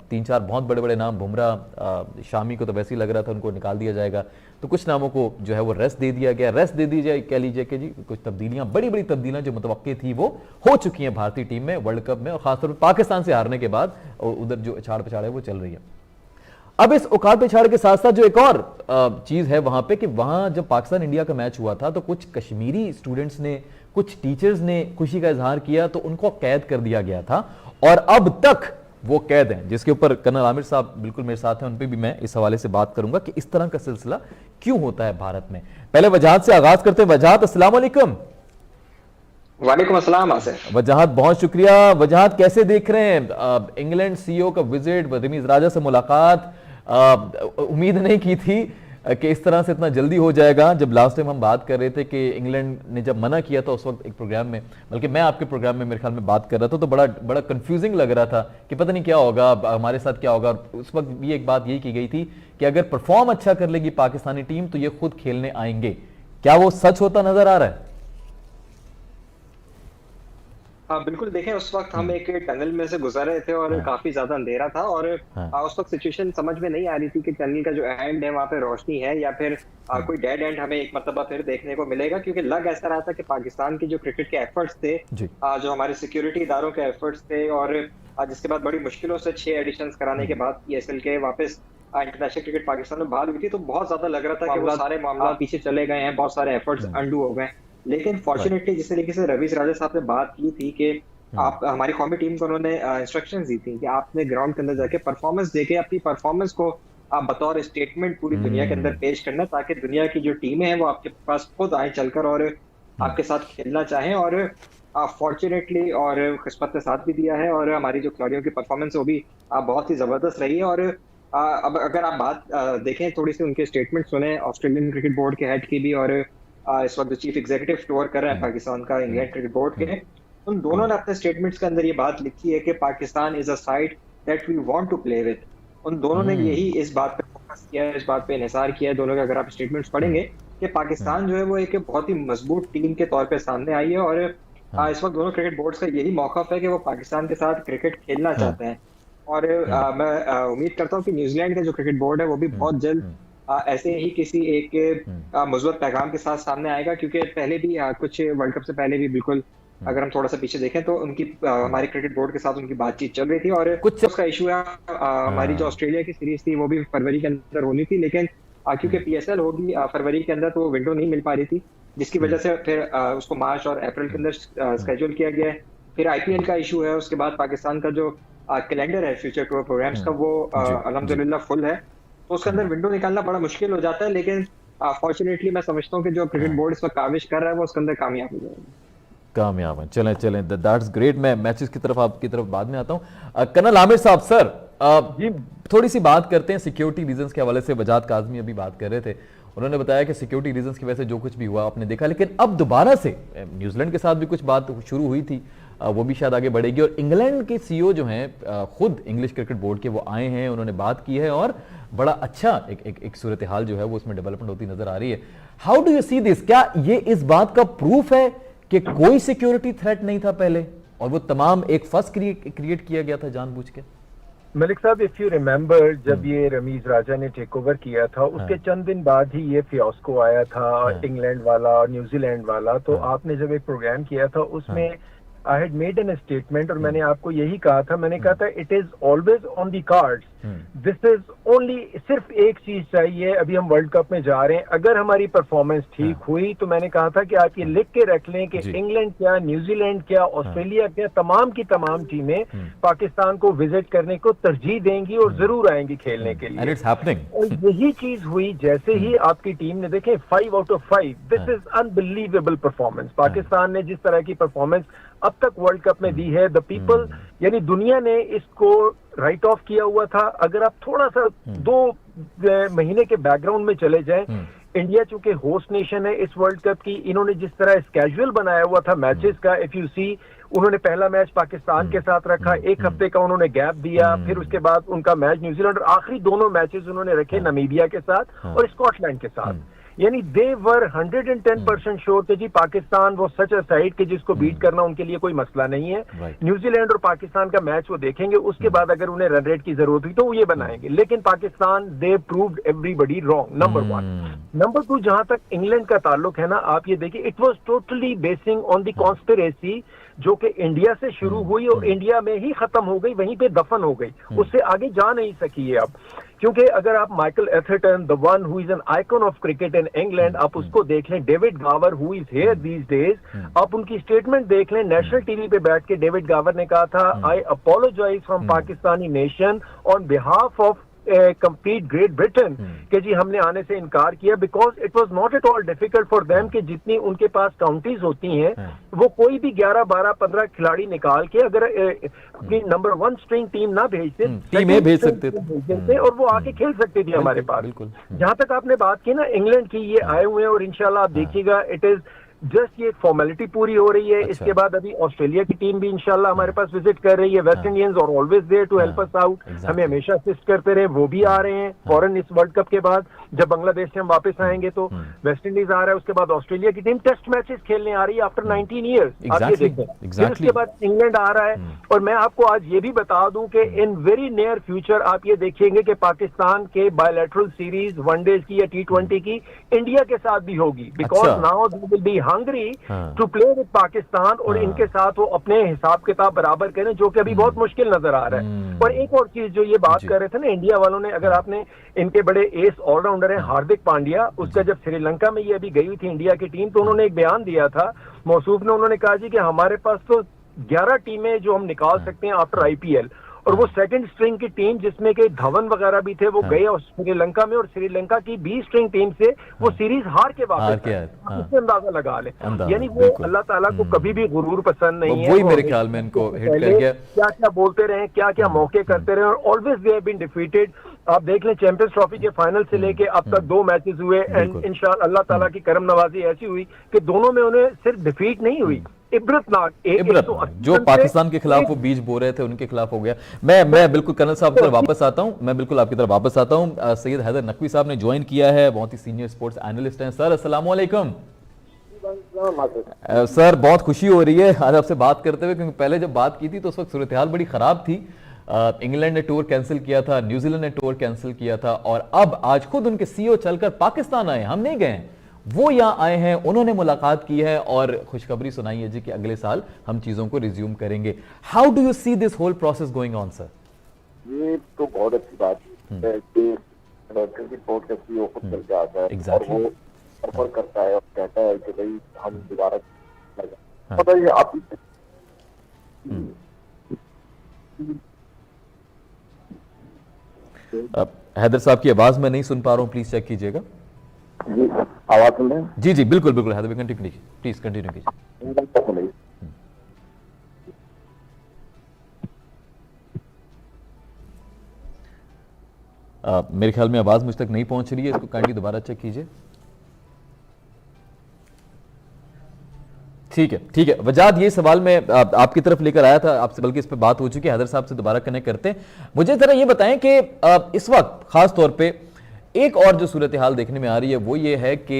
3-4 बहुत बड़े बड़े नाम, बुमराह, शामी को तो वैसे ही लग रहा था उनको निकाल दिया जाएगा, तो कुछ नामों को जो है वो रेस्ट दे दिया गया। रेस्ट दे दी जाए, कह लीजिए कि जी कुछ तब्दीलियां, बड़ी बड़ी तब्दीलियां जो मुतवक्की थी वो हो चुकी हैं भारतीय टीम में वर्ल्ड कप में, और खासतौर पर पाकिस्तान से हारने के बाद उधर जो उछाड़ पछाड़ है वो चल रही है। अब इस उखाड़ पिछाड़ के साथ साथ जो एक और चीज है वहां पे कि वहां जब पाकिस्तान इंडिया का मैच हुआ था तो कुछ कश्मीरी स्टूडेंट्स ने, कुछ टीचर्स ने खुशी का इजहार किया तो उनको कैद कर दिया गया था, और अब तक वो कैद हैं, जिसके ऊपर कर्नल आमिर साहब बिल्कुल मेरे साथ हैं, उन पर भी मैं इस हवाले से बात करूंगा कि इस तरह का सिलसिला क्यों होता है भारत में। पहले वजाहत से आगाज करते हैं। वजाहत, अस्सलाम वालेकुम। वालेकुम अस्सलाम आसिफ। वजाहत बहुत शुक्रिया। वजाहत कैसे देख रहे हैं इंग्लैंड सीईओ का विजिट, रमीज राजा से मुलाकात? उम्मीद नहीं की थी कि इस तरह से इतना जल्दी हो जाएगा। जब लास्ट टाइम हम बात कर रहे थे कि इंग्लैंड ने जब मना किया था उस वक्त एक प्रोग्राम में, बल्कि मैं आपके प्रोग्राम में मेरे ख्याल में बात कर रहा था, तो बड़ा कंफ्यूजिंग लग रहा था कि पता नहीं क्या होगा, हमारे साथ क्या होगा। उस वक्त भी एक बात यही की गई थी कि अगर परफॉर्म अच्छा कर लेगी पाकिस्तानी टीम तो ये खुद खेलने आएंगे। क्या वो सच होता नजर आ रहा है? हाँ बिल्कुल, देखें उस वक्त हम एक टनल में से गुजर रहे थे और काफी ज्यादा अंधेरा था, और उस वक्त सिचुएशन समझ में नहीं आ रही थी कि टनल का जो एंड है वहाँ पे रोशनी है या फिर कोई डेड एंड हमें एक मरतबा फिर देखने को मिलेगा, क्योंकि लग ऐसा रहा था कि पाकिस्तान की जो क्रिकेट के एफर्ट्स थे, जो हमारे सिक्योरिटी इदारों के एफर्ट्स थे, और जिसके बाद बड़ी मुश्किलों से 6 एडिशंस कराने के बाद PSL के वापस इंटरनेशनल क्रिकेट पाकिस्तान में बहाल हुई थी, तो बहुत ज्यादा लग रहा था कि वो सारे मामला पीछे चले गए हैं, बहुत सारे एफर्ट्स अंडू हो गए। लेकिन फॉर्चुनेटली जिस तरीके से रवीज राजा साहब ने बात की थी कि आप हमारी कौमी टीम को उन्होंने इंस्ट्रक्शंस दी थी कि आपने ग्राउंड के अंदर जाके परफॉर्मेंस देके अपनी परफॉर्मेंस को आप बतौर स्टेटमेंट पूरी दुनिया के अंदर पेश करना, ताकि दुनिया की जो टीमें हैं वो आपके पास खुद आए चलकर और आपके साथ खेलना चाहें। और फॉर्चुनेटली और किस्मत ने साथ भी दिया है, और हमारी जो खिलाड़ियों की परफॉर्मेंस है वो भी बहुत ही जबरदस्त रही है। और अब अगर आप बात देखें, थोड़ी सी उनके स्टेटमेंट सुने ऑस्ट्रेलियन क्रिकेट बोर्ड के हेड की भी, और इस वक्त चीफ एग्जीक्यूटिव टूर कर रहे हैं पाकिस्तान का इंग्लैंड क्रिकेट बोर्ड के, उन दोनों ने अपने स्टेटमेंट्स के अंदर ये बात लिखी है कि Pakistan is a side that we want to play with. उन दोनों ने यही इस बात पे फोकस किया है, इस बात पे इन्हिसार किया है दोनों के। अगर आप स्टेटमेंट्स पढ़ेंगे कि पाकिस्तान जो है वो एक बहुत ही मजबूत टीम के तौर पे सामने आई है, और इस वक्त दोनों क्रिकेट बोर्ड्स का यही मौक़िफ़ है कि वो पाकिस्तान के साथ क्रिकेट खेलना चाहते हैं। और मैं उम्मीद करता हूँ कि न्यूजीलैंड का जो क्रिकेट बोर्ड है वो भी बहुत जल्द ऐसे ही किसी एक मुस्बत पैगाम के साथ सामने आएगा, क्योंकि पहले भी कुछ वर्ल्ड कप से पहले भी बिल्कुल अगर हम थोड़ा सा पीछे देखें तो उनकी हमारे क्रिकेट बोर्ड के साथ उनकी बातचीत चल रही थी, और कुछ उसका इशू है हमारी जो ऑस्ट्रेलिया की सीरीज थी वो भी फरवरी के अंदर होनी थी, लेकिन क्योंकि PSL होगी फरवरी के अंदर तो वो विंडो नहीं मिल पा रही थी, जिसकी वजह से फिर उसको मार्च और अप्रैल के अंदर स्केड्यूल किया गया है। फिर IPL का इशू है, उसके बाद पाकिस्तान का जो कैलेंडर है फ्यूचर टूर प्रोग्राम्स का वो अल्हम्दुलिल्लाह फुल है, तो उसके अंदर विंडो निकालना बड़ा मुश्किल हो जाता है। लेकिन फॉर्चुनेटली मैं समझता हूँ कि जो क्रिकेट बोर्ड इस वक्त काविश कर रहा है वो उसके अंदर कामयाब हो जाएगा। कामयाब है, चलें दैट्स ग्रेट। मैं मैचेस की तरफ आपकी तरफ बाद में आता हूँ। कर्नल आमिर साहब सर, जी थोड़ी सी बात करते हैं सिक्योरिटी रीजंस के हवाले से। वजाहत काज़मी अभी बात कर रहे थे, उन्होंने बताया कि सिक्योरिटी रीजंस की वजह से जो कुछ भी हुआ आपने देखा, लेकिन अब दोबारा से न्यूजीलैंड के साथ भी कुछ बात शुरू हुई थी, वो भी शायद आगे बढ़ेगी। और इंग्लैंड के CEO जो हैं खुद इंग्लिश क्रिकेट बोर्ड के, वो आए हैं, उन्होंने बात की है, और बड़ा अच्छा एक सूरत हाल जो है वो उसमें डेवलपमेंट होती नजर आ रही है। How do you see this? क्या ये इस बात का प्रूफ है कि कोई सिक्योरिटी थ्रेट नहीं था पहले और वो तमाम एक फर्स्ट क्रिएट किया गया था जानबूझ के? मलिक साहब, इफ यू रिमेंबर, जब ये रमीज राजा ने टेक ओवर किया था उसके चंद दिन बाद ही ये फियास्को आया था, इंग्लैंड वाला और न्यूजीलैंड वाला। तो आपने जब एक प्रोग्राम किया था उसमें I had made an statement और मैंने आपको यही कहा था, मैंने कहा था it is always on the cards, this is only, सिर्फ एक चीज चाहिए, अभी हम वर्ल्ड कप में जा रहे हैं, अगर हमारी परफॉर्मेंस ठीक हुई तो मैंने कहा था कि आप ये लिख के रख लें कि इंग्लैंड क्या, न्यूजीलैंड क्या, ऑस्ट्रेलिया क्या, तमाम की तमाम टीमें पाकिस्तान को विजिट करने को तरजीह देंगी और जरूर आएंगी खेलने के लिए। और यही चीज हुई जैसे ही आपकी टीम ने, देखें 5 out of 5, this is unbelievable performance. Pakistan ने जिस तरह की परफॉर्मेंस अब तक वर्ल्ड कप में दी है, द पीपल, यानी दुनिया ने इसको राइट ऑफ किया हुआ था। अगर आप थोड़ा सा 2 महीने के बैकग्राउंड में चले जाएं, इंडिया चूंकि होस्ट नेशन है इस वर्ल्ड कप की, इन्होंने जिस तरह स्केड्यूल बनाया हुआ था मैचेस का, इफ यू सी, उन्होंने पहला मैच पाकिस्तान के साथ रखा, 1 हफ्ते का उन्होंने गैप दिया, फिर उसके बाद उनका मैच न्यूजीलैंड, और आखिरी 2 मैचेस उन्होंने रखे नामीबिया के साथ और स्कॉटलैंड के साथ। यानी दे वर 110% श्योर कि जी पाकिस्तान वो सच अ साइड कि जिसको बीट करना उनके लिए कोई मसला नहीं है। न्यूजीलैंड और पाकिस्तान का मैच वो देखेंगे, उसके बाद अगर उन्हें रन रेट की जरूरत हुई तो वो ये बनाएंगे, लेकिन Pakistan they proved everybody wrong, number 1। Number 2, जहां तक इंग्लैंड का ताल्लुक है ना, आप ये देखिए, it was totally basin on the conspiracy जो कि इंडिया से शुरू हुई और इंडिया में ही खत्म हो गई, वहीं पे दफन हो गई, उससे आगे जा नहीं सकी है अब। क्योंकि अगर आप Michael Atherton, the one who is an icon of cricket in England, आप उसको देख लें, David Gower who is here these days, आप उनकी स्टेटमेंट देख लें, नेशनल टीवी पे बैठ के डेविड गावर ने कहा था, I apologise from Pakistani nation on behalf of complete Great Britain, कि जी हमने आने से इनकार किया, because it was not at all difficult for them कि जितनी उनके पास काउंटीज होती हैं, वो कोई भी 11, 12, 15 खिलाड़ी निकाल के अगर अपनी नंबर 1 स्ट्रिंग टीम ना भेजते, टीम में भेज सकते थे और वो आके खेल सकती थी हमारे पास। जहां तक आपने बात की ना इंग्लैंड की, ये आए हुए हैं और इंशाल्लाह आप देखिएगा, इट इज जस्ट ये फॉर्मेलिटी पूरी हो रही है। इसके बाद अभी ऑस्ट्रेलिया की टीम भी इंशाल्लाह हमारे पास विजिट कर रही है। वेस्ट इंडियंस और always there to help us out, हमें हमेशा असिस्ट करते रहे, वो भी आ रहे हैं फॉरन इस वर्ल्ड कप के बाद। जब बांग्लादेश से हम वापस आएंगे तो वेस्ट इंडीज आ रहा है, उसके बाद ऑस्ट्रेलिया की टीम टेस्ट मैचेस खेलने आ रही है आफ्टर 19 ईयर्स, आप ये देखें। फिर उसके बाद इंग्लैंड आ रहा है, और मैं आपको आज ये भी बता दूं कि इन वेरी नियर फ्यूचर आप ये देखेंगे कि पाकिस्तान के बायलैटरल सीरीज वनडेज की या T20 की इंडिया के साथ भी होगी, because now they will be hungry to play with Pakistan, और इनके साथ वो अपने हिसाब किताब बराबर करें, जो कि अभी बहुत मुश्किल नजर आ रहा है। और एक और चीज जो ये बात कर रहे थे ना इंडिया वालों ने, अगर आपने, इनके बड़े एस ऑलराउंडर हैं हार्दिक पांड्या, उसका जब श्रीलंका में ये अभी गई हुई थी इंडिया की टीम, तो उन्होंने एक बयान दिया था मौसूफ ने, उन्होंने कहा जी कि हमारे पास तो 11 टीमें जो हम निकाल सकते हैं आफ्टर IPL, और वो सेकंड स्ट्रिंग की टीम जिसमें के धवन वगैरह भी थे, वो गए और श्रीलंका में, और श्रीलंका की 20 स्ट्रिंग टीम से वो सीरीज हार के वापस आए। इससे अंदाजा लगा ले, यानी वो अल्लाह ताला को कभी भी गुरूर पसंद नहीं है। वही मेरे ख्याल में इनको हिट कर गया, क्या क्या बोलते रहे, क्या क्या मौके करते रहे, और always they have been defeated. आप देख लें चैंपियंस ट्रॉफी के फाइनल से लेके अब तक 2 मैचेस हुए, एंड इंशाअल्लाह अल्लाह ताला की करम नवाजी ऐसी हुई कि दोनों में उन्हें सिर्फ डिफीट नहीं हुई, इबरतनाक जो पाकिस्तान के खिलाफ वो बीज बो रहे थे उनके खिलाफ हो गया। मैं बिल्कुल कर्नल साहब की तरफ वापस आता हूं, मैं बिल्कुल आपकी तरफ वापस आता हूं। सैयद हैदर नकवी साहब ने ज्वाइन किया है, बहुत ही सीनियर स्पोर्ट्स एनालिस्ट हैं। सर अस्सलाम वालेकुम। सर बहुत खुशी हो रही है आज आपसे बात करते हुए, क्योंकि पहले जब बात की थी तो उस वक्त सूरत हाल बड़ी खराब थी। इंग्लैंड ने टूर कैंसिल किया था, न्यूजीलैंड ने टूर कैंसिल किया था, और अब आज खुद उनके CEO चलकर पाकिस्तान आए, हम नहीं गए, वो यहाँ आए हैं, उन्होंने मुलाकात की है और खुशखबरी सुनाई है जी कि अगले साल हम चीजों को रिज्यूम करेंगे। How do you see this whole process going on sir? ये तो बहुत अच्छी बात है कि क्रिकेट बोर्ड का CEO खुद चल के आता है और वो ऑफर करता है और कहता है कि भाई हम दोबारा पता है आप हैदर साहब की आवाज मैं नहीं सुन पा रहा हूँ, प्लीज चेक कीजिएगा। जी आवाज सुन रहे हैं? जी जी बिल्कुल बिल्कुल हैदर, कंटिन्यू कीजिए, प्लीज कंटिन्यू कीजिए। मेरे ख्याल में आवाज मुझ तक नहीं पहुंच रही है, इसको काइंडली दोबारा चेक कीजिए। ठीक है वजाद, ये सवाल मैं आपकी तरफ लेकर आया था आपसे, बल्कि इस पे बात हो चुकी है, हैदर साहब से दोबारा कनेक्ट करते हैं। मुझे जरा ये बताएं कि इस वक्त खास तौर पे एक और जो सूरत हाल देखने में आ रही है वो ये है कि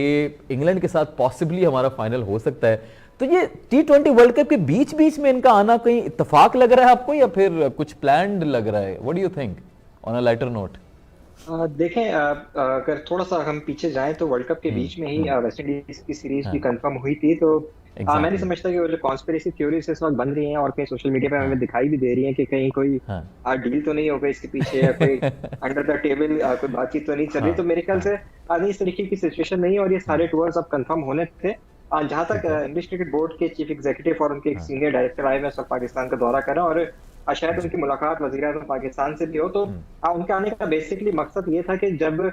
इंग्लैंड के साथ पॉसिबली हमारा फाइनल हो सकता है, तो ये T20 वर्ल्ड कप के बीच बीच में इनका आना कहीं इत्तेफाक लग रहा है आपको, या फिर कुछ प्लान्ड लग रहा है? What do you think on a lighter note? देखें, अगर थोड़ा सा हम पीछे जाएं तो वर्ल्ड कप के बीच में ही वेस्ट इंडीज की सीरीज भी कंफर्म हुई थी, तो मैं नहीं समझता कि वो जो कॉन्स्पिरेसी थ्योरीज इस वक्त बन रही हैं और कहीं सोशल मीडिया पे हमें दिखाई भी दे रही हैं कि कहीं कोई डील तो नहीं हो गई इसके पीछे, या कोई अंडर द टेबल कोई बातचीत तो नहीं चल रही। तो मेरे ख्याल से नहीं, इस तरीके की सिचुएशन नहीं, और ये सारे टूर्स अब कंफर्म होने थे। जहां तक इंग्लिश क्रिकेट बोर्ड के चीफ एग्जीक्यूटिव और उनके एक सीनियर डायरेक्टर आए हुए पाकिस्तान का दौरा करें, और शायद उनकी मुलाकात वज़ीर-ए-आज़म पाकिस्तान से भी हो, तो उनके आने का बेसिकली मकसद ये था कि जब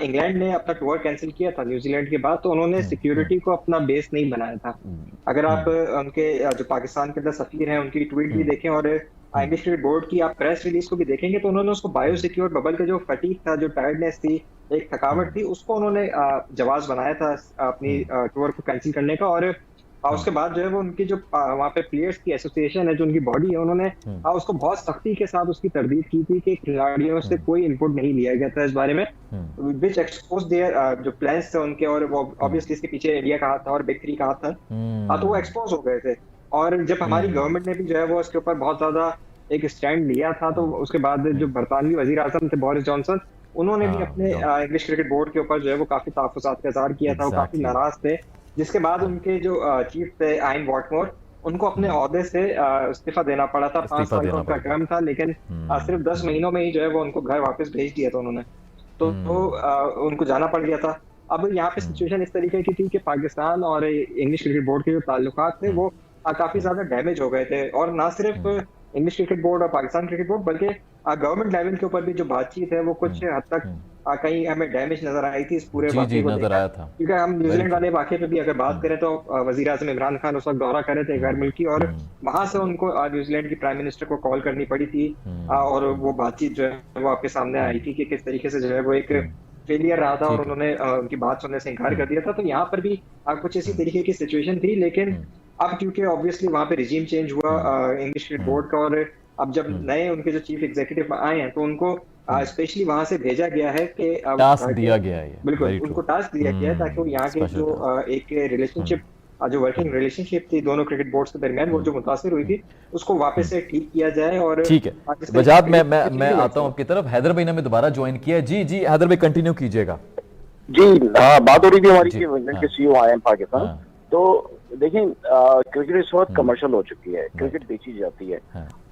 इंग्लैंड ने अपना टूर कैंसिल किया था न्यूजीलैंड के बाद, तो उन्होंने सिक्योरिटी को अपना बेस नहीं बनाया था। अगर आप उनके जो पाकिस्तान के अंदर सफीर हैं उनकी ट्वीट भी देखें और इंग्लिश क्रिकेट बोर्ड की आप प्रेस रिलीज को भी देखेंगे, तो उन्होंने उसको बायो सिक्योर बबल के जो फटीग था, जो टायर्डनेस थी, एक थकावट थी, उसको उन्होंने जवाब बनाया था अपनी टूर को कैंसिल करने का। और उसके बाद जो है वो उनकी जो वहाँ पे प्लेयर्स की एसोसिएशन है, जो उनकी बॉडी है, उन्होंने उसको बहुत सख्ती के साथ उसकी तरदीद की थी कि खिलाड़ियों से कोई इनपुट नहीं लिया गया था इस बारे में, विच एक्सपोज देयर जो प्लान्स थे उनके, और वो ऑब्वियसली इसके पीछे इंडिया का हाथ था और बिग थ्री का हाथ था, तो वो एक्सपोज हो गए थे। और जब हमारी गवर्नमेंट ने भी जो है वो इसके ऊपर बहुत ज्यादा एक स्टैंड लिया था, तो उसके बाद जो बरतानवी वजीर आजम थे बोरिस जॉनसन, उन्होंने भी अपने इंग्लिश क्रिकेट बोर्ड के ऊपर जो है वो काफी तहफ्फुज़ात का इज़हार किया था, वो काफी नाराज थे, जिसके बाद उनके जो चीफ थे आइन वॉटमोर, उनको अपने ओहदे से इस्तीफा देना पड़ा था। 5 साल का उनका टर्म था, लेकिन सिर्फ 10 महीनों में ही जो है वो उनको घर वापस भेज दिया था उन्होंने, तो उनको जाना पड़ गया था। अब यहाँ पे सिचुएशन इस तरीके की थी कि पाकिस्तान और इंग्लिश क्रिकेट बोर्ड के जो ताल्लुकात थे वो काफी ज्यादा डैमेज हो गए थे, और ना सिर्फ इंग्लिश क्रिकेट बोर्ड और पाकिस्तान क्रिकेट बोर्ड, बल्कि गवर्नमेंट लेवल के ऊपर भी जो बातचीत है वो कुछ हद तक कहीं हमें डैमेज नजर आई थी इस पूरे वाकये को नजर आया था। क्योंकि हम न्यूजीलैंड वाले वाकये पे भी अगर बात करें तो वजीर आजम इमरान खान उस वक्त दौरा कर रहे थे गैर मुल्की, और वहां से उनको न्यूजीलैंड की प्राइम मिनिस्टर को कॉल करनी पड़ी थी, और वो बातचीत जो है वो आपके सामने आई थी कि किस तरीके से जो है वो एक फेलियर रहा था, और उन्होंने उनकी बात सुनने से इनकार कर दिया था। तो यहाँ पर भी कुछ इसी तरीके की सिचुएशन थी, लेकिन अब क्योंकि ऑब्वियसली वहाँ पे रिजीम चेंज हुआ इंग्लिश क्रिकेट बोर्ड का, और अब जब नए उनके जो चीफ एग्जीक्यूटिव आए हैं तो उनको स्पेशली वहां से भेजा गया है कि टास्क दिया गया है, बिल्कुल उनको टास्क दिया गया है ताकि वो यहाँ के जो एक रिलेशनशिप, जो वर्किंग रिलेशनशिप थी दोनों क्रिकेट बोर्ड्स के दरमियान, वो जो मुतासिर हुई थी, उसको वापस से ठीक किया जाए। और ठीक है वजाद, मैं आता हूँ आपकी तरफ। हैदर भाई ने हमें दोबारा ज्वाइन किया। जी हैदर भाई कंटिन्यू कीजिएगा। जी बात हो रही थी हमारी कि सीईओ आए हैं पाकिस्तान, तो देखिए क्रिकेट इस वक्त कमर्शियल हो चुकी है, क्रिकेट बेची जाती है,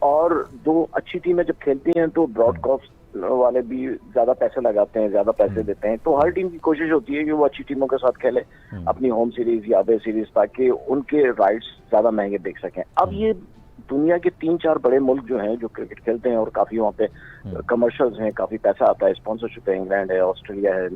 और दो अच्छी टीमें जब खेलती हैं तो ब्रॉडकास्ट वाले भी ज्यादा पैसे लगाते हैं, ज्यादा पैसे देते हैं, तो हर टीम की कोशिश होती है कि वो अच्छी टीमों के साथ खेले अपनी होम सीरीज या अवे सीरीज, ताकि उनके राइट्स ज्यादा महंगे बिक सकें। अब ये दुनिया के 3-4 बड़े मुल्क जो हैं जो क्रिकेट खेलते हैं और काफी वहाँ पे कमर्शियल्स हैं, काफी पैसा आता है, स्पॉन्सरशिप है, इंग्लैंड है, ऑस्ट्रेलिया है,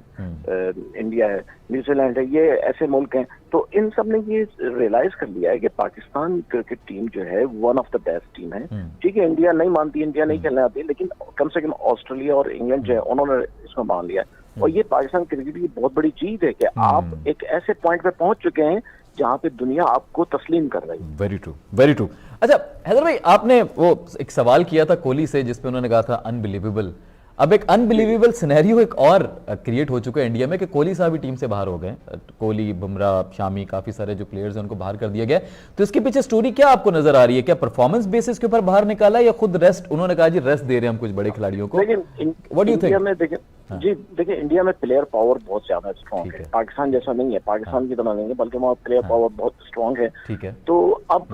इंडिया है, न्यूजीलैंड है, ये ऐसे मुल्क हैं, तो इन सब ने ये रियलाइज कर लिया है कि पाकिस्तान क्रिकेट टीम जो है one of the best team है। ठीक है, इंडिया नहीं मानती, इंडिया नहीं खेलने आती, लेकिन कम से कम ऑस्ट्रेलिया और इंग्लैंड जो है उन्होंने इसमें मान लिया, और ये पाकिस्तान क्रिकेट की बहुत बड़ी चीज है कि आप एक ऐसे पॉइंट पे पहुंच चुके हैं जहां पे दुनिया आपको तस्लीम कर रही है। Very true, very true. अच्छा हैदर भाई, आपने वो एक सवाल किया था कोहली से जिसपे उन्होंने कहा था अनबिलीवेबल। अब एक अनबिलीवेबल सिनेरियो एक और क्रिएट हो चुका है इंडिया में कि कोहली साहब भी टीम से बाहर हो गए। कोहली, बुमराह, शामी, काफी सारे जो प्लेयर्स हैं उनको बाहर कर दिया गया। तो इसके पीछे स्टोरी क्या आपको नजर आ रही है? क्या परफॉर्मेंस बेसिस के ऊपर बाहर निकाला, या खुद रेस्ट, उन्होंने कहा जी रेस्ट दे रहे हैं हम कुछ बड़े खिलाड़ियों को? What do you think? जी देखिए, इंडिया में प्लेयर पावर बहुत ज्यादा स्ट्रॉन्ग है, पाकिस्तान जैसा नहीं है, पाकिस्तान की तरह नहीं है, बल्कि वहाँ प्लेयर पावर बहुत स्ट्रॉन्ग है। ठीक है, तो अब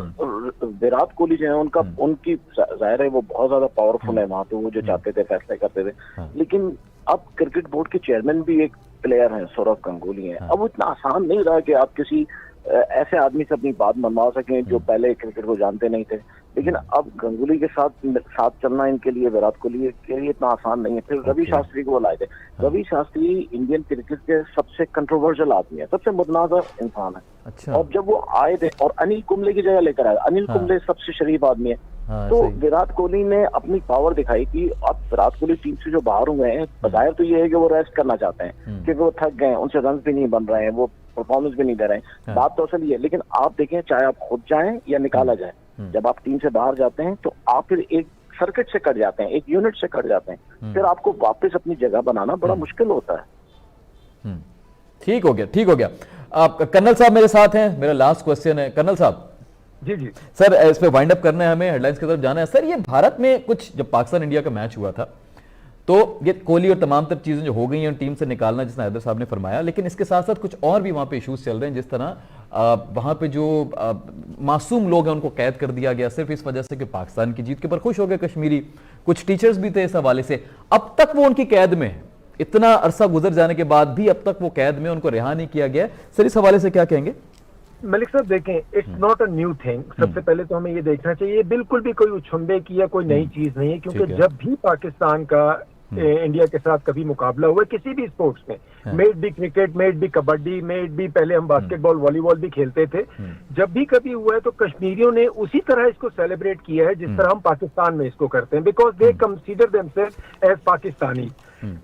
विराट कोहली जो है उनकी जाहिर है वो बहुत ज्यादा पावरफुल है वहाँ पे, वो जो चाहते थे फैसले करते थे, लेकिन अब क्रिकेट बोर्ड के चेयरमैन भी एक प्लेयर हैं, सौरव गंगुली हैं। अब वो इतना आसान नहीं रहा कि आप किसी ऐसे आदमी से अपनी बात मनवा सकें जो पहले क्रिकेट को जानते नहीं थे, लेकिन अब गंगुली के साथ चलना इनके लिए, विराट कोहली के लिए इतना आसान नहीं है। फिर रवि शास्त्री को लाए थे। रवि शास्त्री इंडियन क्रिकेट के सबसे कंट्रोवर्शियल आदमी है, सबसे मुतनाज़ा इंसान है। अच्छा। और जब वो आए थे और अनिल कुंबले की जगह लेकर आए, अनिल कुंबले सबसे शरीफ आदमी है, तो विराट कोहली ने अपनी पावर दिखाई कि अब विराट कोहली टीम से जो बाहर हुए हैं, बजाय तो ये है कि वो रेस्ट करना चाहते हैं क्योंकि वो थक गए, उनसे रन भी नहीं बन रहे हैं, वो परफॉर्मेंस भी नहीं दे रहे हैं। बात तो असल ये है, लेकिन आप देखें, चाहे आप खुद जाएं या निकाला जाए, जब आप टीम से बाहर जाते हैं तो आप फिर एक सर्किट से कट जाते हैं, एक यूनिट से कट जाते हैं, फिर आपको वापस अपनी जगह बनाना बड़ा मुश्किल होता है। ठीक हो गया, ठीक हो गया। आप कर्नल साहब मेरे साथ हैं, मेरा लास्ट क्वेश्चन है कर्नल साहब। जी जी सर, इस पे वाइंड अप करना है, हमें हेडलाइंस की तरफ जाना है। सर, ये भारत में कुछ, जब पाकिस्तान इंडिया का मैच हुआ था तो ये कोहली और तमाम तर चीजें जो हो गई हैं टीम से निकालना, जिसने हैदर साहब ने फरमाया, लेकिन इसके साथ साथ कुछ और भी वहां पे इश्यूज चल रहे हैं। जिस तरह वहां पे जो मासूम लोग हैं उनको कैद कर दिया गया सिर्फ इस वजह से कि पाकिस्तान की जीत के ऊपर खुश हो गए कश्मीरी। कुछ टीचर्स भी थे इस हवाले से, अब तक वो उनकी कैद में है, इतना अरसा गुजर जाने के बाद भी अब तक वो कैद में, उनको रिहा नहीं किया गया। सर इस हवाले से क्या कहेंगे? मलिक साहब देखें, it's not a new thing. सबसे पहले तो हमें ये देखना चाहिए, बिल्कुल भी कोई उछुंबे की या कोई नई चीज नहीं है, क्योंकि जब भी पाकिस्तान का इंडिया के साथ कभी मुकाबला हुआ किसी भी स्पोर्ट्स में, मेड भी क्रिकेट, मेड भी कबड्डी, मेड भी पहले हम बास्केटबॉल, वॉलीबॉल भी खेलते थे, जब भी कभी हुआ है तो कश्मीरियों ने उसी तरह इसको सेलिब्रेट किया है जिस तरह हम पाकिस्तान में इसको करते हैं, because they consider themselves as Pakistani.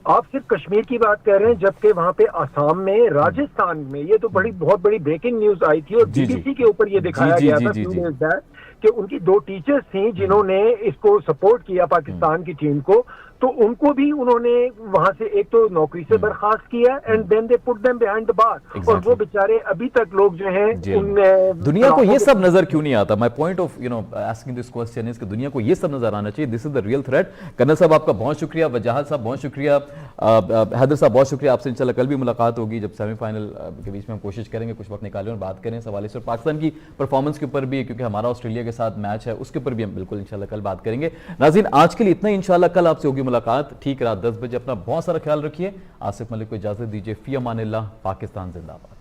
आप सिर्फ कश्मीर की बात कर रहे हैं, जबकि वहां पे आसाम में, राजस्थान में, ये तो बहुत बड़ी ब्रेकिंग न्यूज आई थी और बीबीसी के ऊपर ये दिखाया गया था फ्यू डेज बैक कि उनकी 2 टीचर्स थी जिन्होंने इसको सपोर्ट किया पाकिस्तान की टीम को, तो उनको भी उन्होंने वहां से एक तो नौकरी से बर्खास्त किया and then they put them behind the bar. और वो बेचारे अभी तक लोग जो हैं उन दुनिया को ये सब नजर क्यों नहीं आता? My point of asking this question is कि दुनिया को ये सब नजर आना चाहिए। This is the real threat. Colonel साहब आपका बहुत शुक्रिया, वजाहत साहब बहुत शुक्रिया, हैदर साहब बहुत शुक्रिया। आपसे इंशाल्लाह कल भी मुलाकात होगी जब सेमीफाइनल के बीच में हम कोशिश करेंगे कुछ वक्त निकालें और बात करें इस हवाले से, और पाकिस्तान की परफॉर्मेंस के ऊपर भी, क्योंकि हमारा ऑस्ट्रेलिया के साथ मैच है उसके ऊपर भी हम बिल्कुल इंशाल्लाह कल बात करेंगे। नाज़रीन आज के लिए इतना ही, इंशाल्लाह कल आपसे होगी मुलाकात ठीक रात 10 बजे। अपना बहुत सारा ख्याल रखिए। आसिफ मलिक को इजाजत दीजिए। फी अमानिल्लाह। पाकिस्तान जिंदाबाद।